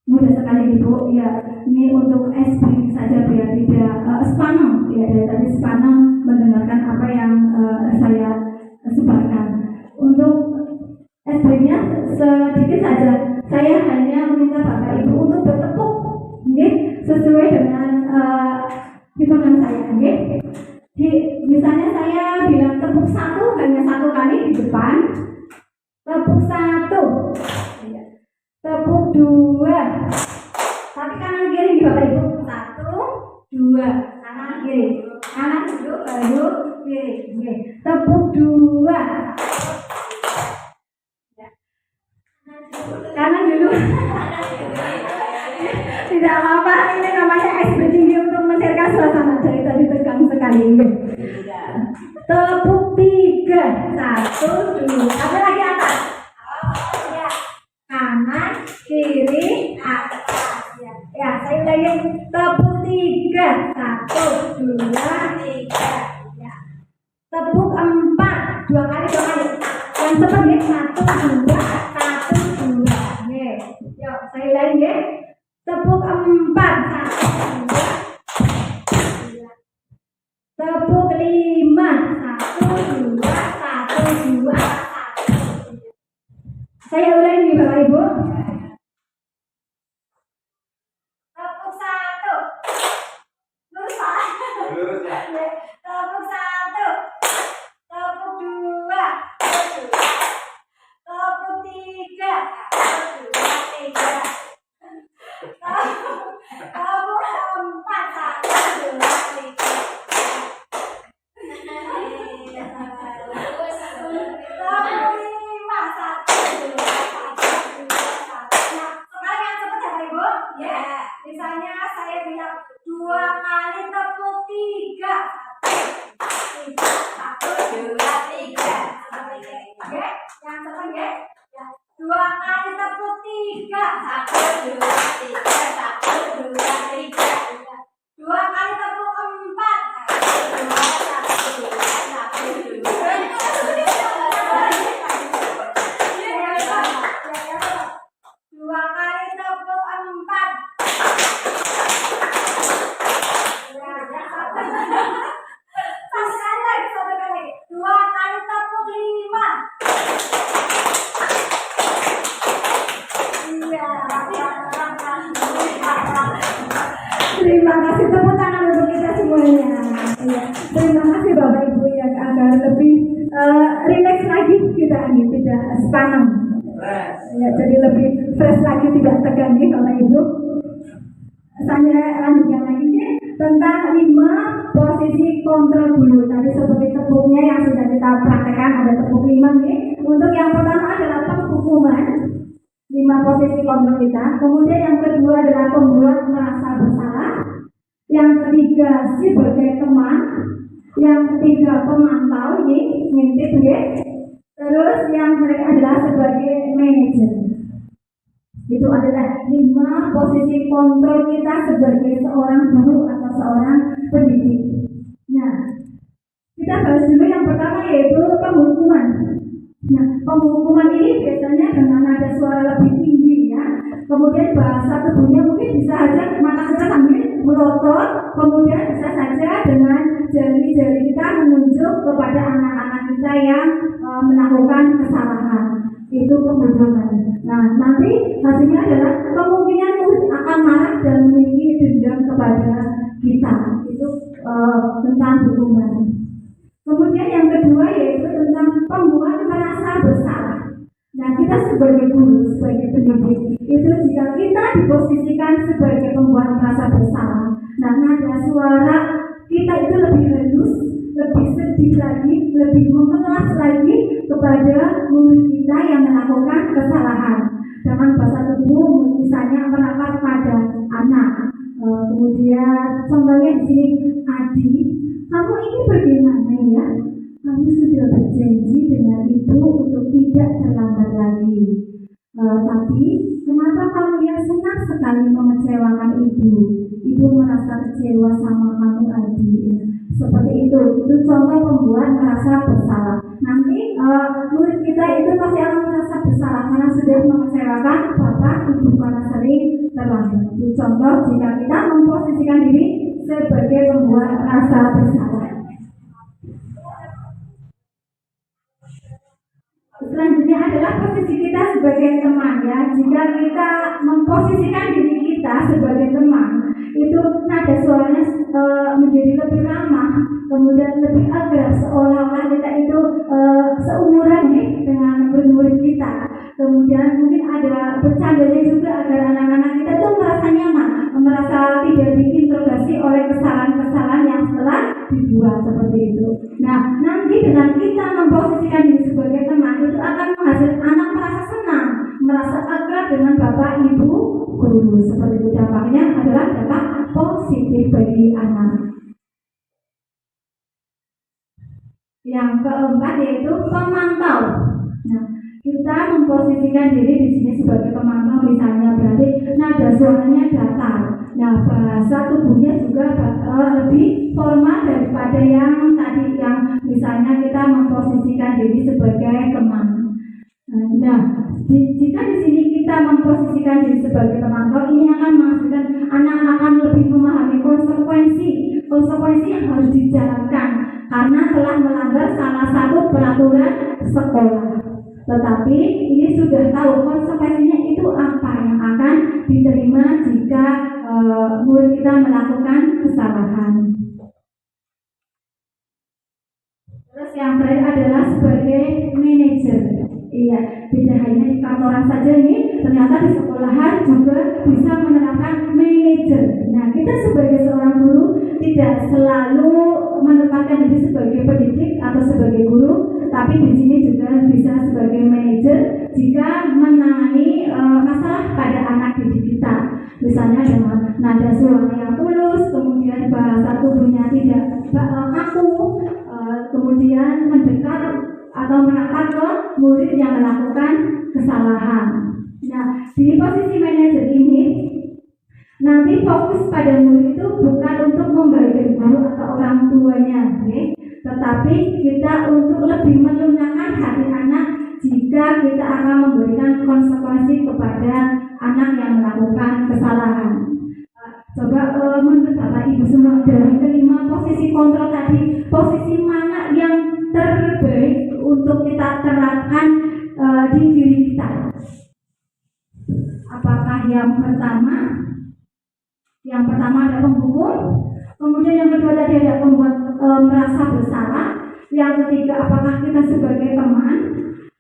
mudah sekali Ibu. Ya, ini untuk SB saja biar tidak sepaneng. Ya, dari tadi sepaneng mendengarkan apa yang saya sebarkan. Untuk SB-nya sedikit saja. Saya hanya meminta Bapak Ibu untuk bertepuk, sesuai dengan hitungan saya. Misalnya saya bilang tepuk 1 hanya 1 kali di depan. Tepuk 1. Tepuk 2. Tapi kanan kiri Bapak Ibu. 1, 2. Kanan kiri. Kanan dulu baru kiri. Tepuk 2. Kanan dulu. Tidak apa-apa, ini namanya SBD untuk mencairkan suasana. Dari tadi tegang sekali. Tepuk 3. 1, 2. Apa lagi atas? Kanan, kiri, atas. Ya, saya ulangi. Tepuk 3. 1, 2, 3. Ya. Tepuk 4. 2 kali. Yang seperti 1, 2. 1, 2. Yuk, saya ulangi ya. Tepuk 4. 1, 2. Tepuk 5. 1, 2. 1, 2. 1. Saya ulangi Bapak Ibu. Tepuk satu. Lurus Pak. Lurus ya. Tepuk satu. Tepuk dua. Tepuk tiga. Tepuk empat. Satu, dua, tiga. Tepuk lima. Satu, dua, tiga. Nah, sekarang yang cepat ya Pak Ibu. Ya. Misalnya saya bilang 2 kali tepuk 3. 1, 2, 3. Oke, yang cepat ya. 2 kali tepuk 3. 1, 2, 3. 1, 2, 3. 2 kali tepuk 4. 1, 2, 1, 2, 1, 2. 2 kali tepuk 4. Satu kali. 2 kali tepuk 5. Iya. Terima kasih, tepuk tangan untuk kita semuanya. Ya. Terima kasih Bapak Ibu yang agar lebih rileks lagi kita ini, tidak sepaneng. Ya, jadi lebih fresh lagi, tidak tegang nih Bapak Ibu. Saya lanjutkan lagi ya, tentang 5 posisi kontrol bulu. Tadi seperti tepuknya yang sudah kita praktekkan, ada tepuk 5 nih. Untuk yang pertama adalah penghukuman, 5 posisi kontrol kita. Kemudian yang kedua adalah pembuat merasa bersalah. Yang ketiga sebagai teman. Yang ketiga pemantau, ini ngintip ya. Terus yang terakhir adalah sebagai manajer. Itu adalah 5 posisi kontrol kita sebagai seorang guru atau seorang pendidik. Nah, kita bahas dulu yang pertama yaitu penghukuman. Nah, penghukuman ini biasanya dengan nada suara lebih tinggi ya. Kemudian bahasa tubuhnya mungkin bisa saja mata kita sambil melotot, kemudian bisa saja dengan jari-jari kita menunjuk kepada anak-anak kita yang melakukan kesalahan. Itu penghukuman. Nah, nanti hasilnya adalah kemungkinan murid akan marah dan memiliki dendam kepada kita. Itu tentang hukuman. Kemudian yang kedua yaitu tentang pembuat merasa bersalah. Nah, kita sebagai guru, sebagai pendidik, itu jika kita diposisikan sebagai pembuat merasa bersalah, nah nada suara kita itu lebih halus, lebih sedih lagi, lebih memelas lagi kepada murid kita yang melakukan kesalahan. Dengan bahasa tubuh, misalnya merapat pada anak. Kemudian contohnya di sini, Adi, kamu ini bagaimana ya? Kamu sudah berjanji dengan ibu untuk tidak terlambat lagi. Tapi kenapa kamu yang senang sekali mengecewakan ibu? Ibu merasa kecewa sama kamu, Adi. Seperti itu contoh pembuat merasa bersalah. Nanti murid kita itu pasti akan merasa bersalah karena sudah mengecewakan bapak ibu karena sering terlambat. Itu contoh jika kita memposisikan diri sebagai pembuat rasa bersalah. Selanjutnya adalah posisi kita sebagai teman ya. Jika kita memposisikan diri kita sebagai teman, itu nada suaranya menjadi lebih ramah, kemudian lebih akrab, seolah-olah kita itu seumuran nih dengan murid kita. Kemudian mungkin ada bercandanya juga agar anak-anak kita itu merasa nyaman, merasa tidak diinterogasi oleh kesalahan-kesalahan yang telah dibuat seperti itu. Nah, nanti dengan kita memposisikan diri sebagai teman itu akan menghasilkan anak merasa senang, merasa akrab dengan bapak ibu guru. Seperti itu, dampaknya adalah dampak positif bagi anak. Yang keempat yaitu pemantau. Nah, kita memposisikan diri di sini sebagai pemantau, misalnya berarti nada suaranya datar. Nah, bahasa tubuhnya juga lebih formal daripada yang tadi, yang misalnya kita memposisikan diri sebagai teman. Nah, jika di sini kita memposisikan diri sebagai pemantau, ini akan menghasilkan anak akan lebih memahami konsekuensi yang harus dijalankan karena telah melanggar salah satu peraturan sekolah. Tetapi ini sudah tahu konsekuensinya itu apa yang akan diterima jika murid kita melakukan kesalahan. Terus yang terakhir adalah sebagai manajer. Iya, tidak hanya di kantoran saja nih, ternyata di sekolahan juga bisa menerapkan manajer. Nah, kita sebagai seorang guru tidak selalu menempatkan diri sebagai pendidik atau sebagai guru, tapi di sini juga bisa sebagai manajer jika menangani masalah pada anak didik kita. Misalnya dengan nada suara yang tulus, kemudian bahasa tubuhnya tidak kaku, kemudian mendekat atau merapat ke murid yang melakukan kesalahan. Nah, di posisi manajer ini nanti fokus pada murid itu bukan untuk membaikkan guru atau orang tuanya, tetapi kita untuk lebih melunakkan hati anak jika kita akan memberikan konsekuensi kepada anak yang melakukan kesalahan. Coba menurut Bapak Ibu semua, dari kelima posisi kontrol tadi, posisi mana yang terbaik untuk kita terapkan di diri kita? Apakah yang pertama ada penghukum, kemudian yang kedua tadi ada membuat merasa bersalah, yang ketiga apakah kita sebagai teman,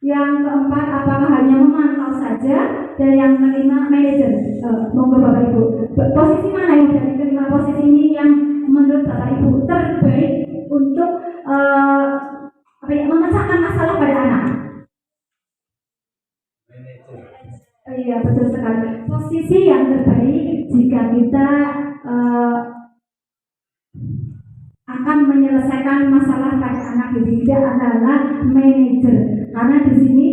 yang keempat apakah hanya memantau saja, dan yang kelima manajer. Monggo Bapak Ibu, posisi mana yang dari kelima posisi ini yang menurut Bapak Ibu terbaik untuk memecahkan masalah pada anak? Iya, betul sekali. Posisi yang terbaik jika kita akan menyelesaikan masalah pada anak didik kita adalah manajer. Karena di sini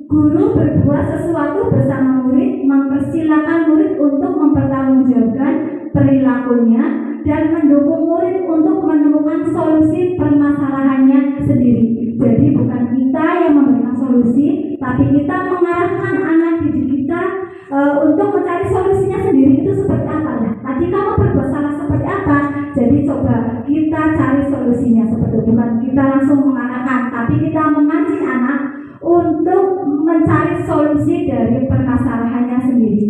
guru berbuat sesuatu bersama murid, mempersilahkan murid untuk mempertanggungjawabkan perilakunya dan mendukung murid untuk menemukan solusi permasalahannya sendiri. Jadi bukan kita yang memberikan solusi, tapi kita mengarahkan anak didik kita untuk mencari solusinya sendiri. Itu seperti apa ya? Tadi kamu berbuat salah seperti apa? Jadi coba kita cari solusinya seperti itu. Bukan kita langsung mengarahkan, tapi kita memancing anak untuk mencari solusi dari permasalahannya sendiri.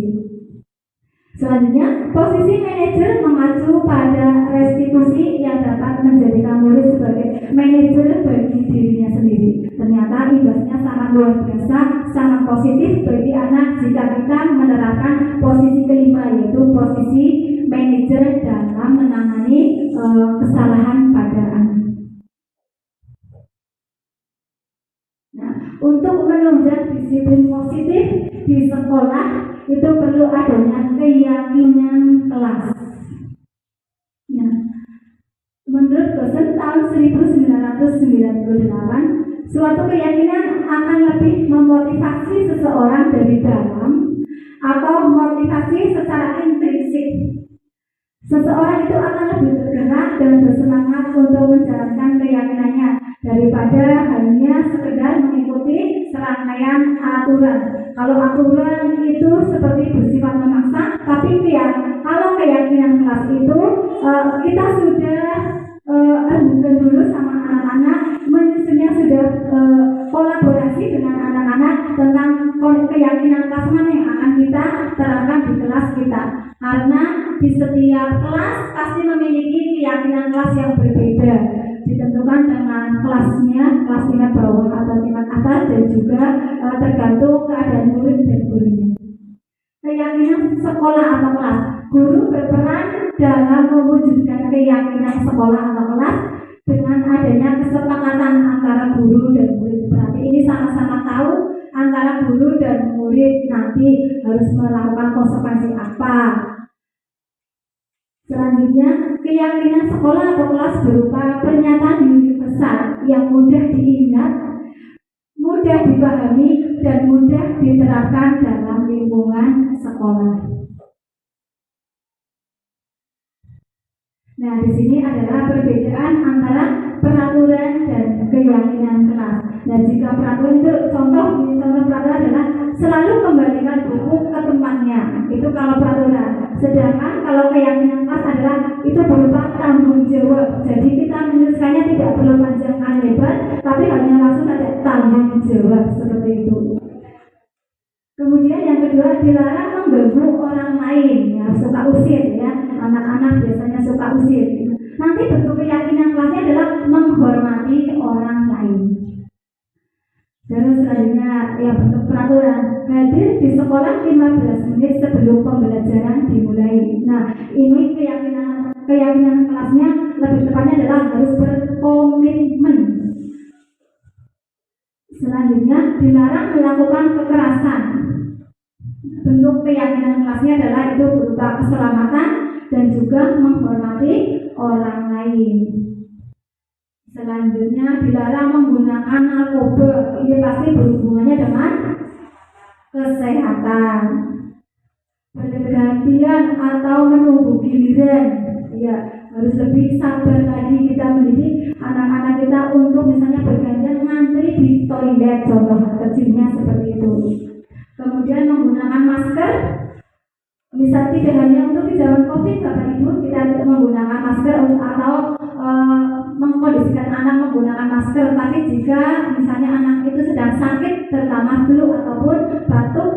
Selanjutnya, posisi manajer mengacu pada restitusi yang dapat menjadikan murid sebagai manajer bagi dirinya sendiri. Ternyata imbasnya sangat luar biasa, sangat positif bagi anak jika kita menerapkan posisi kelima, yaitu posisi manajer dalam menangani kesalahan pada anak. Nah, untuk menunjang disiplin positif di sekolah itu perlu adanya keyakinan kelas. Nah, menurut dosen tahun 1998, suatu keyakinan akan lebih memotivasi seseorang dari dalam atau motivasi secara intrinsik. Seseorang itu akan lebih bergerak dan bersemangat untuk menjalankan keyakinannya daripada hanya sekedar mengikuti serangkaian aturan. Kalau aturan itu seperti bersifat memaksa, tapi kalau keyakinan kelas itu kita sudah rembukan dulu sama anak-anak, menyusunnya sudah kolaborasi dengan anak-anak tentang keyakinan kelas mana yang akan kita terapkan di kelas kita. Karena di setiap kelas pasti memiliki keyakinan kelas yang berbeda, ditentukan dengan kelasnya, kelas tingkat bawah atau tingkat atas, dan juga tergantung keadaan murid dan gurunya. Keyakinan sekolah atau kelas, guru berperan dalam mewujudkan keyakinan sekolah atau kelas dengan adanya kesepakatan antara guru dan murid. Berarti ini sama-sama tahu antara guru dan murid nanti harus melakukan konsekuensi apa. Selanjutnya, keyakinan sekolah atau kelas berupa pernyataan universal yang mudah diingat, mudah dipahami, dan mudah diterapkan dalam lingkungan sekolah. Nah, di sini adalah perbedaan antara peraturan dan keyakinan kelas. Nah, jika peraturan itu contoh peraturan adalah selalu kembalikan buku ke tempatnya. Itu kalau peraturan. Sedangkan kalau keyakinan kelas adalah itu berupa tanggung jawab. Jadi kita menuliskannya tidak perlu panjang kali lebar, tapi hanya langsung ada tanggung jawab seperti itu. Kemudian yang kedua, dilarang mengganggu orang lain, ya, suka usir, ya, anak-anak biasanya suka usir. Nanti bentuk keyakinan kelasnya adalah menghormati orang lain. Terus selanjutnya, ya, bentuk peraturan, hadir di sekolah 15 menit sebelum pembelajaran dimulai. Nah, ini keyakinan kelasnya lebih tepatnya adalah harus berkomitmen. Selanjutnya, dilarang melakukan kekerasan. Bentuk keyakinan kelasnya adalah itu berupa keselamatan dan juga menghormati orang lain. Selanjutnya, dilarang menggunakan narkoba. Ini pasti berhubungannya dengan kesehatan. Bergantian atau menunggu giliran, ya, harus lebih sabar lagi kita mendidik anak-anak kita untuk misalnya bergantian ngantri di toilet, contoh kecilnya seperti itu. Kemudian menggunakan masker, misal tidak hanya untuk di zaman COVID, Bapak Ibu, kita menggunakan masker atau mengkondisikan anak menggunakan masker, tapi jika misalnya anak itu sedang sakit, terutama flu ataupun batuk,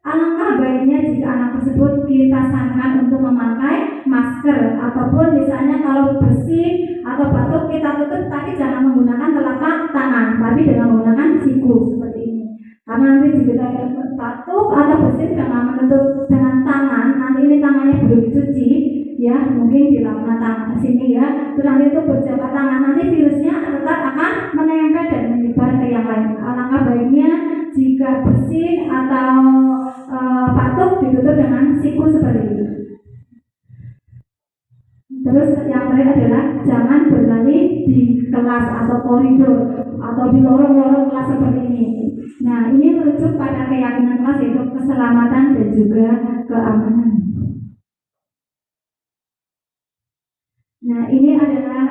alangkah baiknya jika anak tersebut kita sarankan untuk memakai masker, ataupun misalnya kalau bersin atau batuk kita tutup, tapi jangan menggunakan telapak tangan, tapi dengan menggunakan siku seperti ini. Karena nanti jika batuk atau bersin dengan menutup dengan tangan, nanti ini tangannya belum dicuci, ya, mungkin di lapangan tangan sini, ya, terus nanti itu berjabat tangan, nanti virusnya tetap akan menempel dan menyebar ke yang lain. Alangkah baiknya jika bersin atau batuk ditutup dengan siku seperti itu. Terus yang terakhir adalah jangan berlari di kelas atau koridor atau di lorong-lorong kelas seperti ini. Nah, ini merujuk pada keyakinan kelas, yaitu keselamatan dan juga keamanan. Nah, ini adalah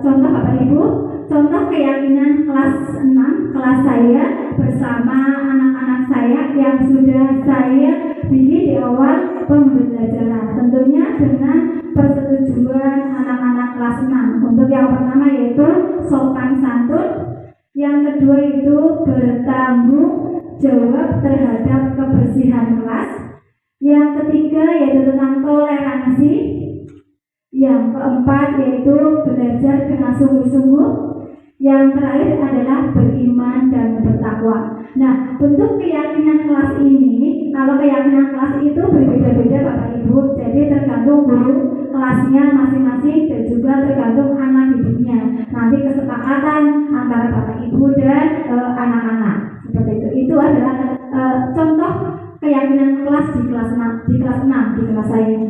contoh Bapak Ibu, contoh keyakinan kelas 6, kelas saya bersama anak-anak saya yang sudah saya bidik di awal pembelajaran. Tentunya dengan persetujuan anak-anak kelas 6. Untuk yang pertama yaitu sopan santun, yang kedua itu bertanggung jawab terhadap kebersihan kelas, yang ketiga yaitu tentang toleransi, yang keempat yaitu belajar dengan sungguh-sungguh, yang terakhir adalah beriman dan bertakwa. Nah, bentuk keyakinan kelas ini, kalau keyakinan kelas itu berbeda-beda Bapak Ibu, jadi tergantung guru kelasnya masing-masing dan juga tergantung anak didiknya. Nanti kesepakatan antara Bapak Ibu dan anak-anak seperti itu. Itu adalah contoh keyakinan kelas di kelas 6, di kelas saya.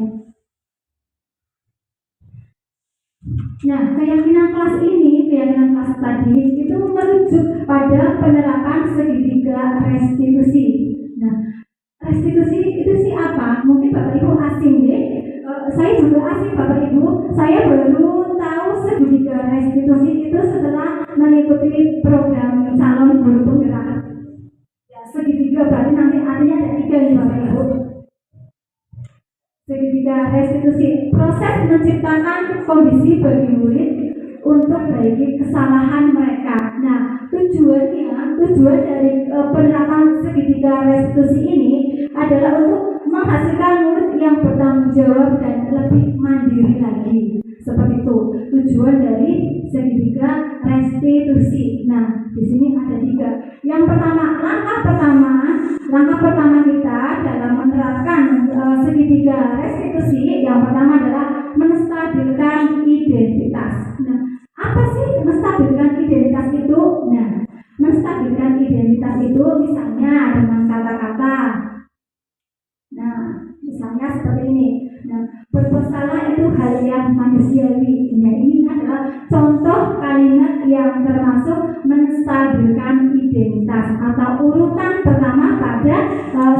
Nah, keyakinan kelas ini, keyakinan kelas tadi itu merujuk pada penerapan segitiga restitusi. Nah, restitusi itu sih apa? Mungkin Bapak Ibu asing ya. Saya juga asing Bapak Ibu. Saya baru tahu segitiga restitusi itu setelah mengikuti program calon guru penggerak. Ya, segitiga berarti nanti artinya ada 3 nih Bapak Ibu. Segitiga restitusi, proses menciptakan kondisi bagi murid untuk memperbaiki kesalahan mereka. Nah, tujuan dari penerapan segitiga restitusi ini adalah untuk menghasilkan murid yang bertanggung jawab dan lebih mandiri lagi. Seperti itu tujuan dari segitiga restitusi. Nah, di sini ada 3. Yang pertama, langkah pertama kita dalam menerapkan segitiga restitusi, yang pertama adalah menstabilkan identitas. Nah, apa sih menstabilkan identitas itu? Nah, menstabilkan identitas itu misalnya dengan kata-kata. Nah, misalnya seperti ini. Nah, berbuat salah itu hal yang manusiawi. Nah, ini adalah contoh kalimat yang termasuk menstabilkan identitas atau urutan pertama pada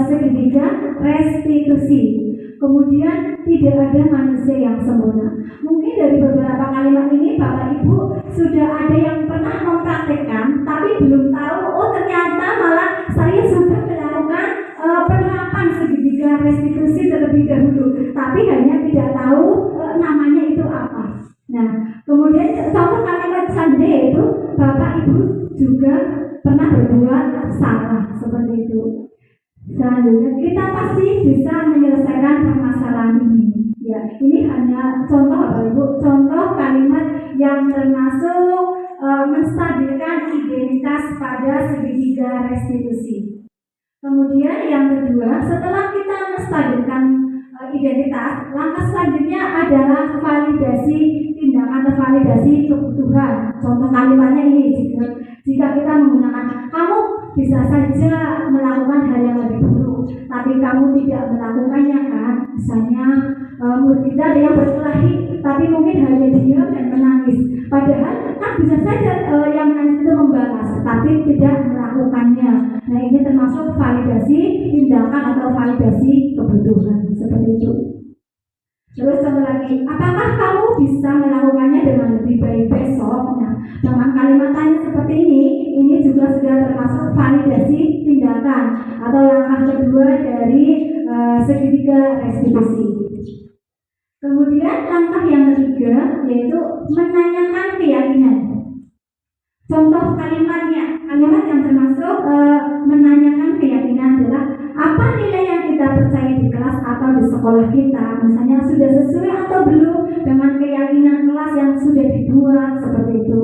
segitiga restitusi. Kemudian tidak ada manusia yang sempurna. Mungkin dari beberapa kalimat ini Bapak Ibu sudah ada yang pernah mempraktekkan, tapi belum tahu, oh ternyata malah saya sudah melakukan penerapan segitiga restitusi terlebih dahulu, tapi hanya tidak tahu namanya itu apa. Nah, kemudian contoh kalimat selanjutnya yaitu Bapak Ibu juga pernah berbuat salah seperti itu. Selanjutnya kita pasti bisa menyelesaikan permasalahan ini. Ya, ini hanya contoh Bapak Ibu, contoh kalimat yang termasuk menstabilkan identitas pada segitiga restitusi. Kemudian yang kedua, setelah kita menstabilkan identitas, langkah selanjutnya adalah validasi tindakan atau validasi kebutuhan. Contoh kalimatnya ini, jika kita menggunakan kamu bisa saja melakukan hal yang lebih buruk, tapi kamu tidak melakukannya kan? Misalnya murid kita ada yang berkelahi, tapi mungkin hanya diam dan menangis. Padahal kan bisa saja yang menangis itu membalas, tapi tidak melakukannya. Nah, ini termasuk validasi tindakan atau validasi kebutuhan seperti itu. Terus contoh lagi, apakah kamu bisa melakukannya dengan lebih baik besok? Nah, dengan kalimat tanya seperti ini juga sudah termasuk validasi tindakan atau langkah kedua dari segitiga restitusi. Kemudian langkah yang ketiga yaitu menanyakan keyakinan. Contoh kalimat yang termasuk menanyakan keyakinan adalah apa nilai yang kita percaya di kelas atau di sekolah kita, misalnya sudah sesuai atau belum dengan keyakinan kelas yang sudah dibuat seperti itu.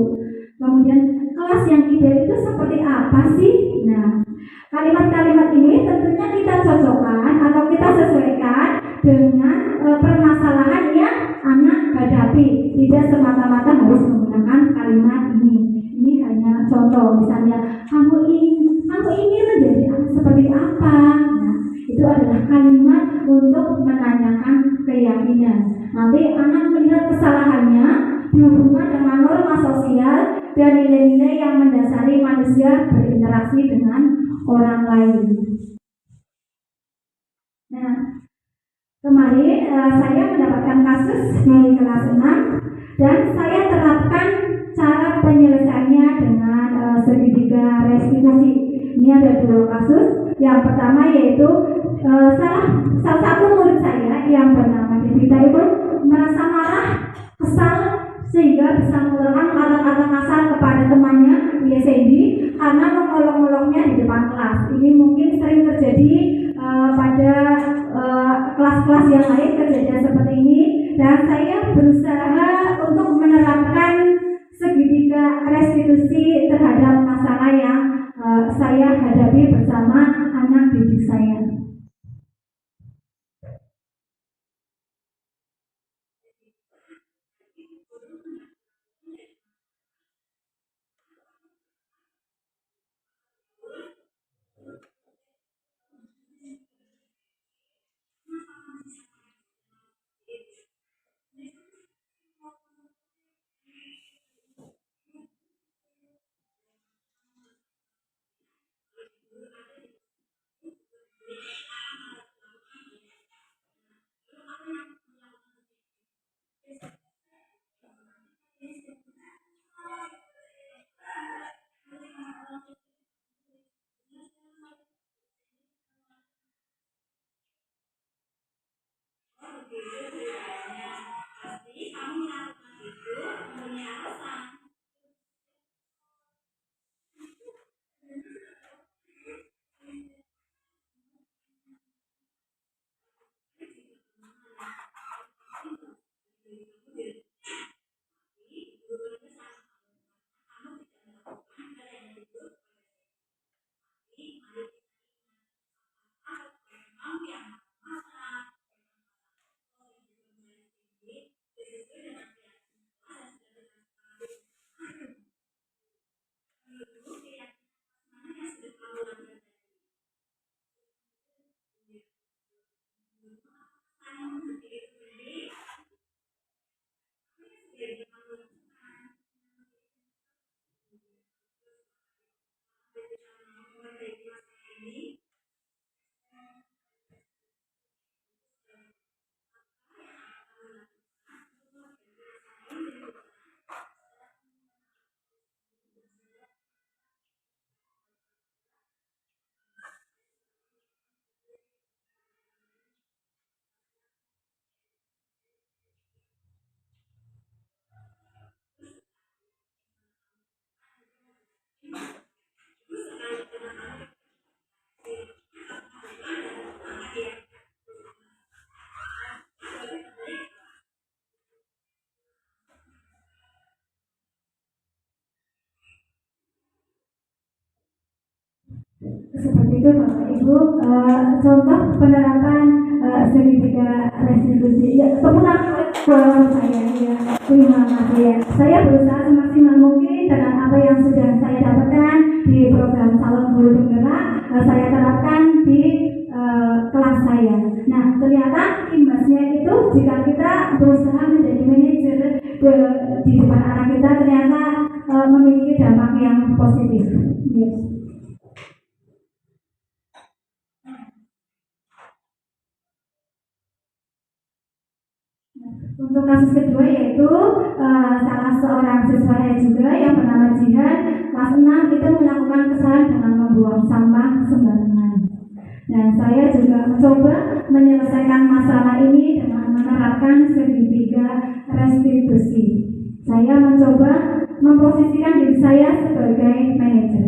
Kemudian kelas yang ideal itu seperti apa sih? Nah, kalimat-kalimat ini tentunya kita cocokkan atau kita sesuaikan dengan permasalahan yang anak hadapi. Tidak semata-mata harus menggunakan kalimat ini. Ini hanya contoh, misalnya kamu ingin menjadi anak seperti apa? Nah, itu adalah kalimat untuk menanyakan keyakinan. Nanti anak melihat kesalahannya dihubungkan dengan norma sosial dan nilai-nilai yang mendasari manusia berinteraksi dengan orang lain. Nah, kemarin saya mendapatkan kasus di kelas 6 dan saya terapkan cara penyelesaiannya dengan segitiga restitusi. Ini ada 2 kasus. Yang pertama yaitu salah satu murid saya yang bernama Devita itu merasa marah, kesal sehingga bisa mengeluarkan kata-kata kasar kepada temannya Sandy karena mengolok-oloknya di depan kelas. Ini mungkin sering terjadi pada kelas-kelas yang lain kejadian seperti ini, dan saya berusaha untuk menerapkan segitiga restitusi terhadap masalah yang saya hadapi bersama anak didik saya. Seperti itu Bapak Ibu, contoh penerapan segitiga restitusi. Ya, kemudian saya ya, terima kasih ya. Saya berusaha semaksimal mungkin dengan apa yang sudah saya dapatkan di program calon guru penggerak, saya terapkan di kelas saya. Nah, ternyata imbasnya itu jika kita berusaha menjadi manajer di depan anak kita, ternyata memiliki dampak yang positif. Yes. Untuk kasus kedua yaitu salah seorang siswa saya juga yang bernama Jihan, kelas 6 itu melakukan kesalahan dengan membuang sampah sembarangan. Dan saya juga mencoba menyelesaikan masalah ini dengan menerapkan segitiga restitusi. Saya mencoba memposisikan diri saya sebagai manajer.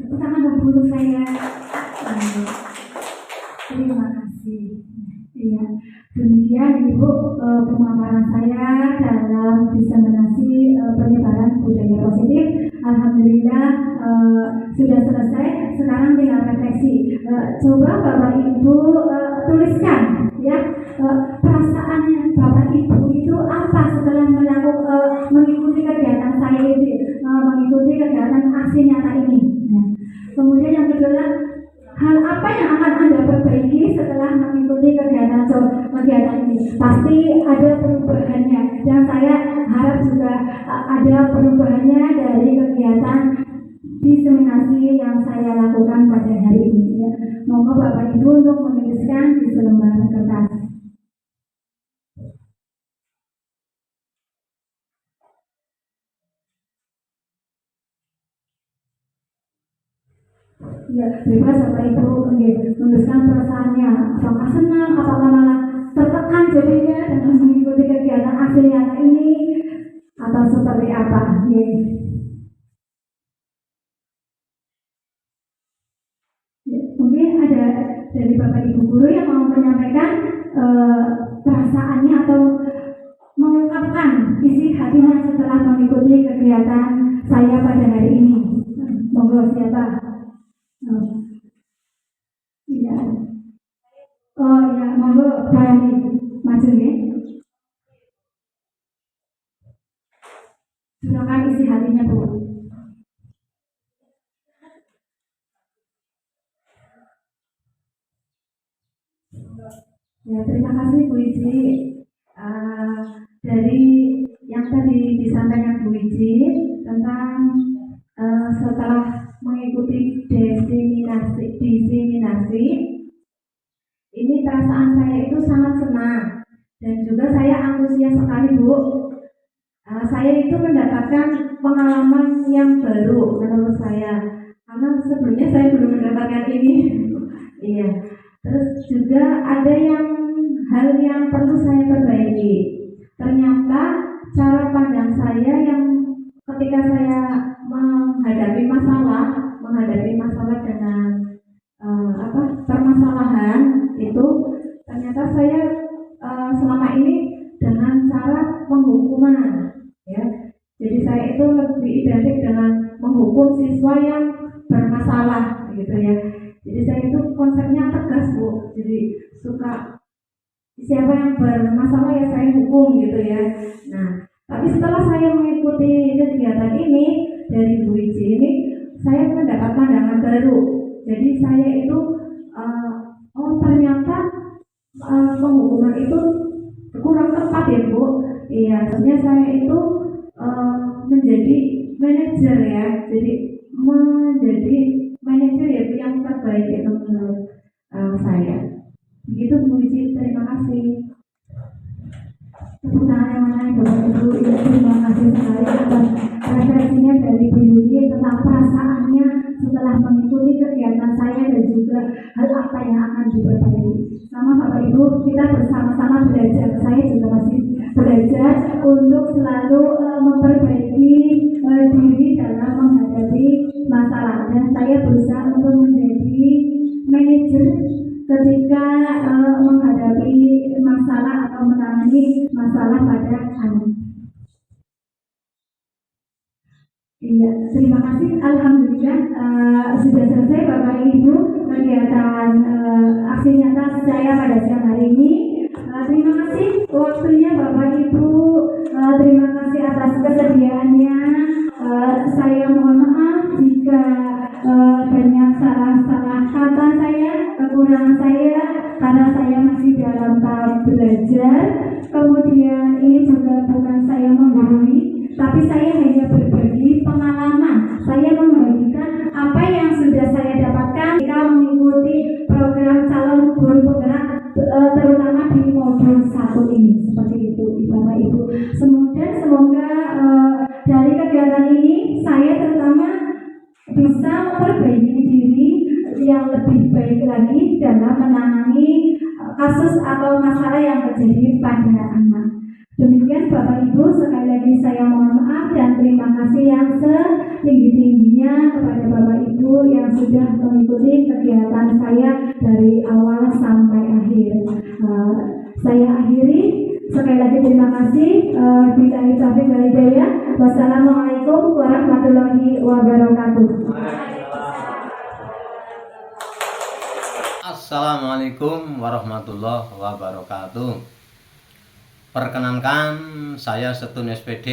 Pertama guru saya, terima kasih. Iya, demikian Ibu pemaparan saya dalam diseminasi penyebaran budaya positif. Alhamdulillah sudah selesai. Sekarang tinggal refleksi. Coba Bapak Ibu tuliskan ya perasaannya Bapak Ibu itu apa setelah mengikuti kegiatan saya itu, mengikuti kegiatan aksi nyata ini. Nah, kemudian yang kedua, hal apa yang akan Anda perbaiki setelah mengikuti kegiatan ini? Pasti ada perubahannya, dan saya harap juga ada perubahannya dari kegiatan diseminasi yang saya lakukan pada hari ini. Ya. Monggo Bapak Ibu untuk menuliskan di selembar kertas. Ya, bebas Bapak Ibu menuliskan perasaannya, apakah senang, apakah malah tertekan jadinya dengan mengikuti kegiatan aksi nyata ini, atau seperti apa? Ya. Ya, mungkin ada dari Bapak Ibu guru yang mau menyampaikan perasaannya atau mengungkapkan isi hatinya setelah mengikuti kegiatan saya pada hari ini. Monggo siapa? Iya. Oh ya, monggo Dani maju ya. Silakan isi hatinya Bu. Ya, terima kasih Bu Iji. Dari yang tadi disampaikan Bu Iji tentang setelah mengikuti diseminasi, ini perasaan saya itu sangat senang dan juga saya antusias sekali Bu. Saya itu mendapatkan pengalaman yang baru menurut saya, karena sebelumnya saya belum mendapatkan ini. Iya. Terus juga ada hal yang perlu saya perbaiki. Ternyata cara pandang saya yang ketika saya menghadapi masalah dengan permasalahan itu, ternyata saya selama ini dengan cara penghukuman, ya. Jadi saya itu lebih identik dengan menghukum siswa yang bermasalah, gitu ya. Jadi saya itu konsepnya tegas Bu, jadi suka siapa yang bermasalah ya saya hukum gitu ya. Nah, tapi setelah saya mengikuti kegiatan ini dari Bu Wiji ini, saya mendapat pandangan baru. Jadi saya itu oh ternyata penghukuman itu kurang tepat ya Bu. Iya, sebenarnya saya itu menjadi manajer ya, jadi menjadi manajer ya Bu yang terbaik itu menurut saya. Begitu Bu Wiji, terima kasih. Tepuk tangan yang mana Bapak Ibu, ya, terima kasih sekali atas refleksinya dari Bu Yuni tentang perasaannya setelah mengikuti kegiatan saya dan juga hal apa yang akan diperbaiki. Sama Bapak Ibu, kita bersama-sama belajar. Saya juga masih belajar untuk selalu memperbaiki diri dalam menghadapi masalah, dan saya berusaha untuk menjadi manajer ketika menghadapi masalah atau menangani masalah pada anak. Iya, terima kasih. Alhamdulillah sudah selesai Bapak Ibu kegiatan aksi nyata saya pada siang hari ini. Terima kasih waktunya Bapak Ibu. Terima kasih atas kesediaannya. Saya mohon maaf jika banyak salah kata saya, kekurangan saya, karena saya masih dalam tahap belajar. Kemudian ini juga bukan saya menggurui, tapi saya hanya berbagi pengalaman. Saya membagikan apa yang sudah saya dapatkan ketika mengikuti program calon guru penggerak, terutama di modul 1 ini. Seperti itu Bapak Ibu. Semoga dari kegiatan ini saya terutama bisa memperbaiki diri yang lebih baik lagi dalam menangani kasus atau masalah yang terjadi pada anak. Demikian Bapak Ibu, sekali lagi saya mohon maaf dan terima kasih yang setinggi-tingginya kepada Bapak Ibu yang sudah mengikuti kegiatan saya dari awal sampai akhir. Saya akhiri, sekali lagi terima kasih. Billahi taufiq wal hidayah. Wassalamualaikum warahmatullahi wabarakatuh. Assalamualaikum warahmatullahi wabarakatuh. Perkenankan, saya Setun SPD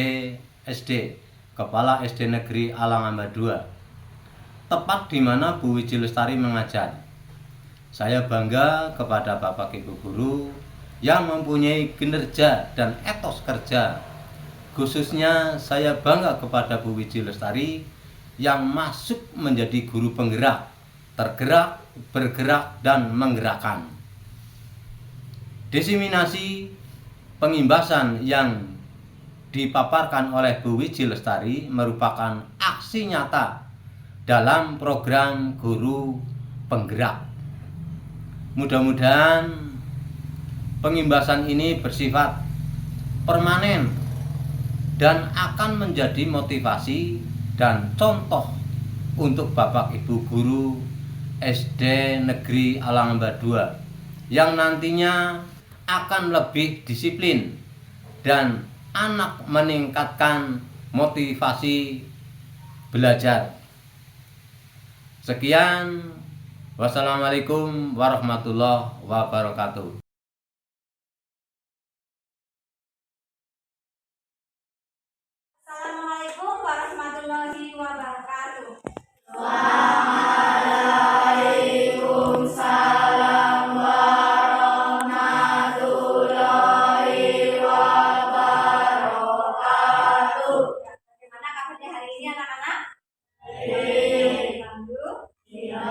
SD, Kepala SD Negeri Alangamba 2, tepat di mana Bu Wiji Lestari mengajar. Saya bangga kepada Bapak Ibu guru yang mempunyai kinerja dan etos kerja. Khususnya saya bangga kepada Bu Wiji Lestari yang masuk menjadi guru penggerak, tergerak, bergerak, dan menggerakkan. Diseminasi pengimbasan yang dipaparkan oleh Bu Wiji Lestari merupakan aksi nyata dalam program guru penggerak. Mudah-mudahan pengimbasan ini bersifat permanen dan akan menjadi motivasi dan contoh untuk Bapak Ibu guru SD Negeri Alangamba 2 yang nantinya akan lebih disiplin dan anak meningkatkan motivasi belajar. Sekian, wassalamualaikum warahmatullahi wabarakatuh. Assalamualaikum warahmatullahi wabarakatuh. Waalaikumsalam warahmatullahi wabarakatuh. Bagaimana kabarnya hari ini anak-anak? Iya.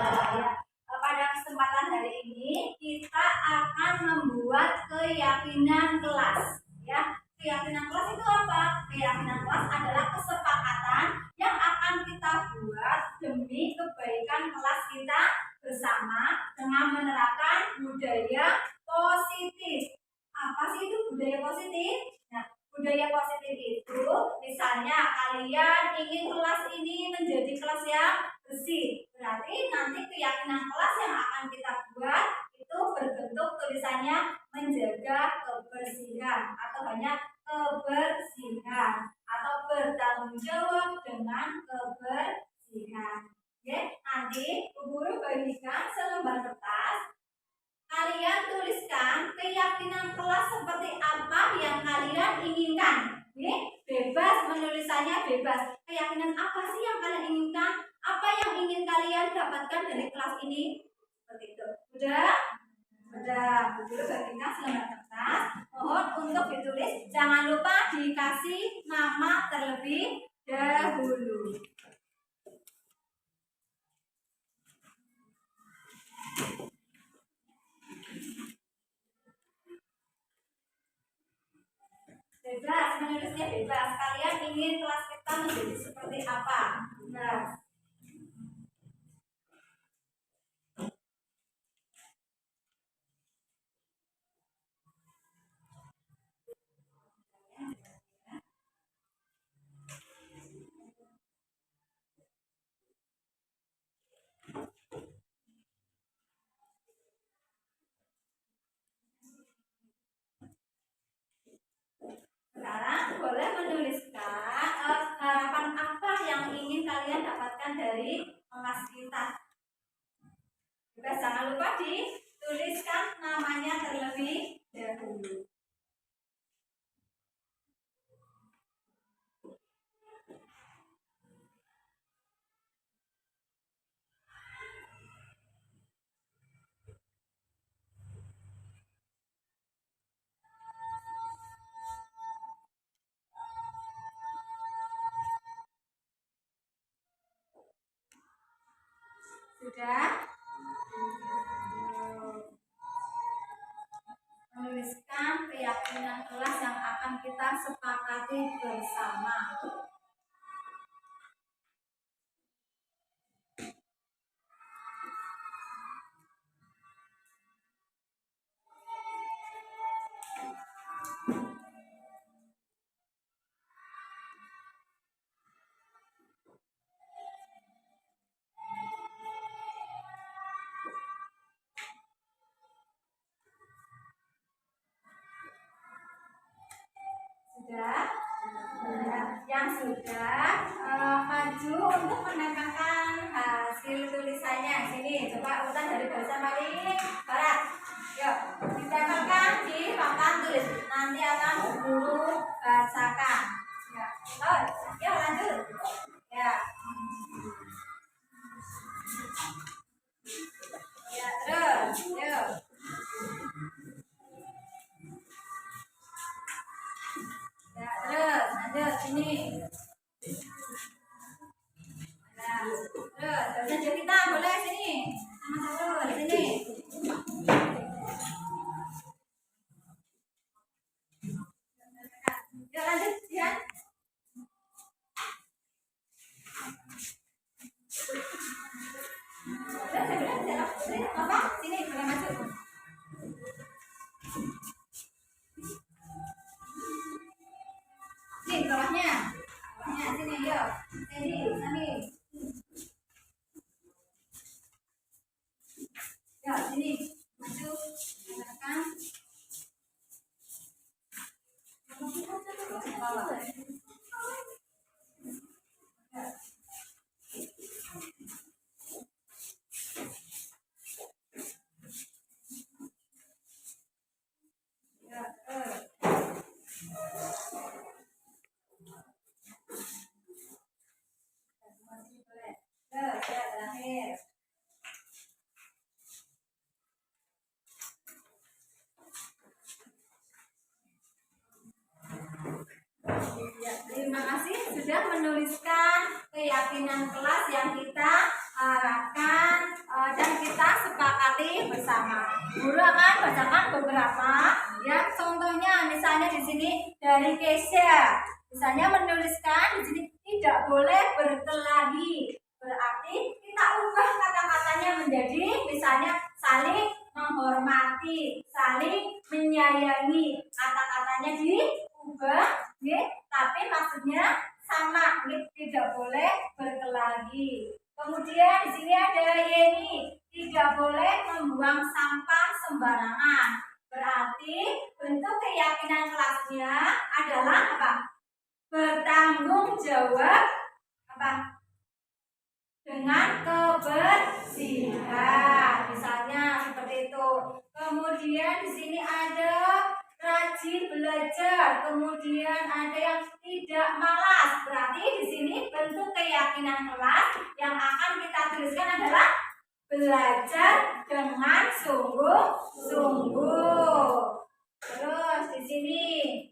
Pada kesempatan hari ini kita akan membuat keyakinan kelas. Ya, keyakinan kelas itu apa? Keyakinan kelas adalah kesepakatan yang akan kita buat demi kebaikan kelas kita bersama dengan menerapkan budaya positif. Apa sih itu budaya positif? Nah, budaya positif itu misalnya kalian ingin kelas ini menjadi kelas yang bersih. Berarti nanti keyakinan kelas yang akan kita buat itu berbentuk tulisannya menjaga kebersihan atau hanya kebersihan atau bertanggung jawab dengan kebersihan. Oke, nanti guru bagikan keyakinan kelas seperti apa yang kalian inginkan. Bebas menulisannya, bebas. Keyakinan apa sih yang kalian inginkan? Apa yang ingin kalian dapatkan dari kelas ini? Seperti itu. Udah? Dulu bagikan selembar kertas. Mohon untuk ditulis. Jangan lupa dikasih nama terlebih dahulu. Bebas, menulisnya bebas. Kalian ingin kelas kita menjadi seperti apa? Bebas. Sekarang boleh menuliskan harapan apa yang ingin kalian dapatkan dari kelas kita. Juga jangan lupa dituliskan namanya terlebih dahulu. Sudah? Menuliskan keyakinan kelas yang akan kita sepakati bersama. Sudah? Yang sudah maju untuk menempelkan hasil tulisannya. Sini, coba urutan dari barisan paling barat. Yuk, ditempelkan di papan tulis. Nanti akan guru bacakan. Ya, yuk lanjut. Ya. Ya, terus. Yuk. Ya, terus lanjut sini. Nah, terus lanjut kita boleh sini. Sama satu sini. Yuk lanjut ya. Apa? Sini boleh maju. Sini bawahnya sini yuk. Sini. Ya sini maju tekan. Bawah. Terakhir. Ya, terima kasih sudah menuliskan keyakinan kelas yang kita harapkan dan kita sepakati bersama. Guru akan bacakan beberapa ya, contohnya misalnya di sini dari Kesia. Misalnya menuliskan di sini tidak boleh berkelahi. Berarti kita ubah kata-katanya menjadi misalnya saling menghormati, saling menyayangi. Kata-katanya diubah, tapi maksudnya sama, tidak boleh berkelahi. Kemudian di sini ada Yeni, tidak boleh membuang sampah sembarangan. Berarti bentuk keyakinan kelasnya adalah apa? Bertanggung jawab apa? Dengan kebersihan, misalnya seperti itu. Kemudian di sini ada belajar, kemudian ada yang tidak malas. Berarti di sini bentuk keyakinan kelas yang akan kita tuliskan adalah belajar dengan sungguh-sungguh. Terus di sini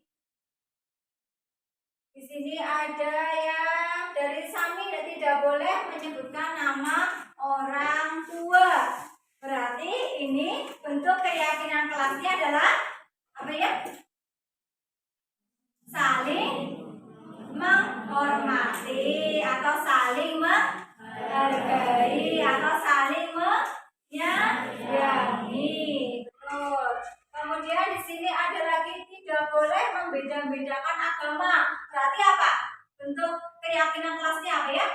ada yang dari Sami dan tidak boleh menyebutkan nama orang tua. Berarti ini bentuk keyakinan kelasnya adalah apa ya? Saling menghormati atau saling menghargai atau saling menyayangi. Betul. Kemudian di sini ada lagi tidak boleh membeda-bedakan agama. Berarti apa? Bentuk keyakinan kelasnya apa ya?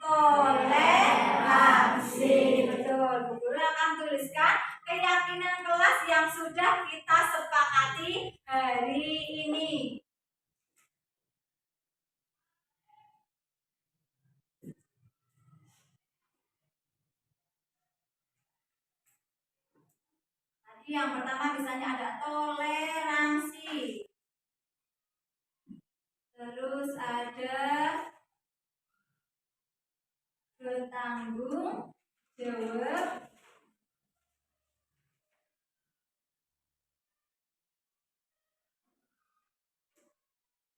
Toleransi. Betul. Bu Guru akan tuliskan keyakinan kelas yang sudah kita sepakati hari ini. Tadi yang pertama misalnya ada toleransi. Terus ada bertanggung jawab.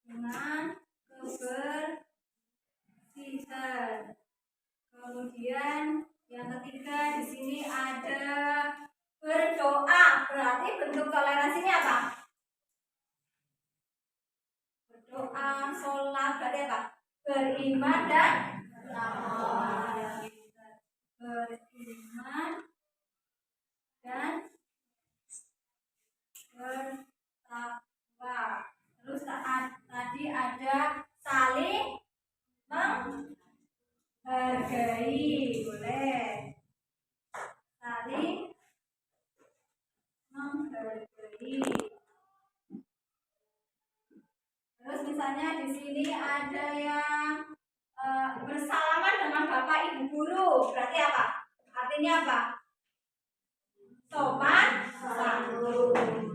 Dengan kebersihan. Kemudian yang ketiga di sini ada berdoa. Berarti bentuk toleransinya apa? Berdoa, sholat, berarti apa? Beriman dan beriman dan bertakwa. Terus tadi ada saling menghargai, boleh. Saling menghargai. Terus misalnya di sini ada yang bersalaman dengan bapak ibu guru. Berarti apa? Artinya apa? Sopan santun.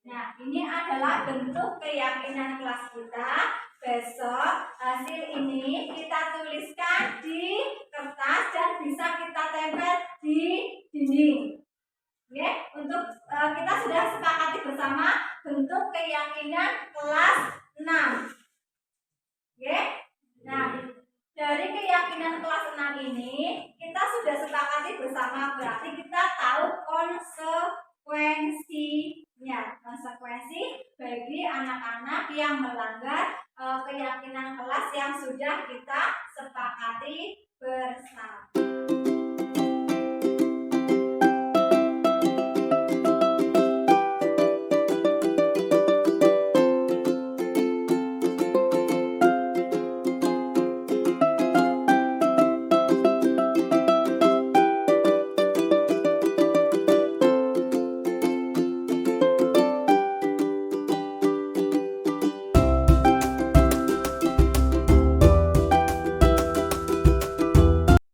Nah, ini adalah bentuk keyakinan kelas kita. Besok hasil ini kita tuliskan di kertas dan bisa kita tempel di dinding. Oke, untuk kita sudah sepakati bersama bentuk keyakinan kelas 6. Oke. Nah, dari keyakinan kelas 6 ini kita sudah sepakati bersama, berarti kita tahu konsekuensi bagi anak-anak yang melanggar keyakinan kelas yang sudah kita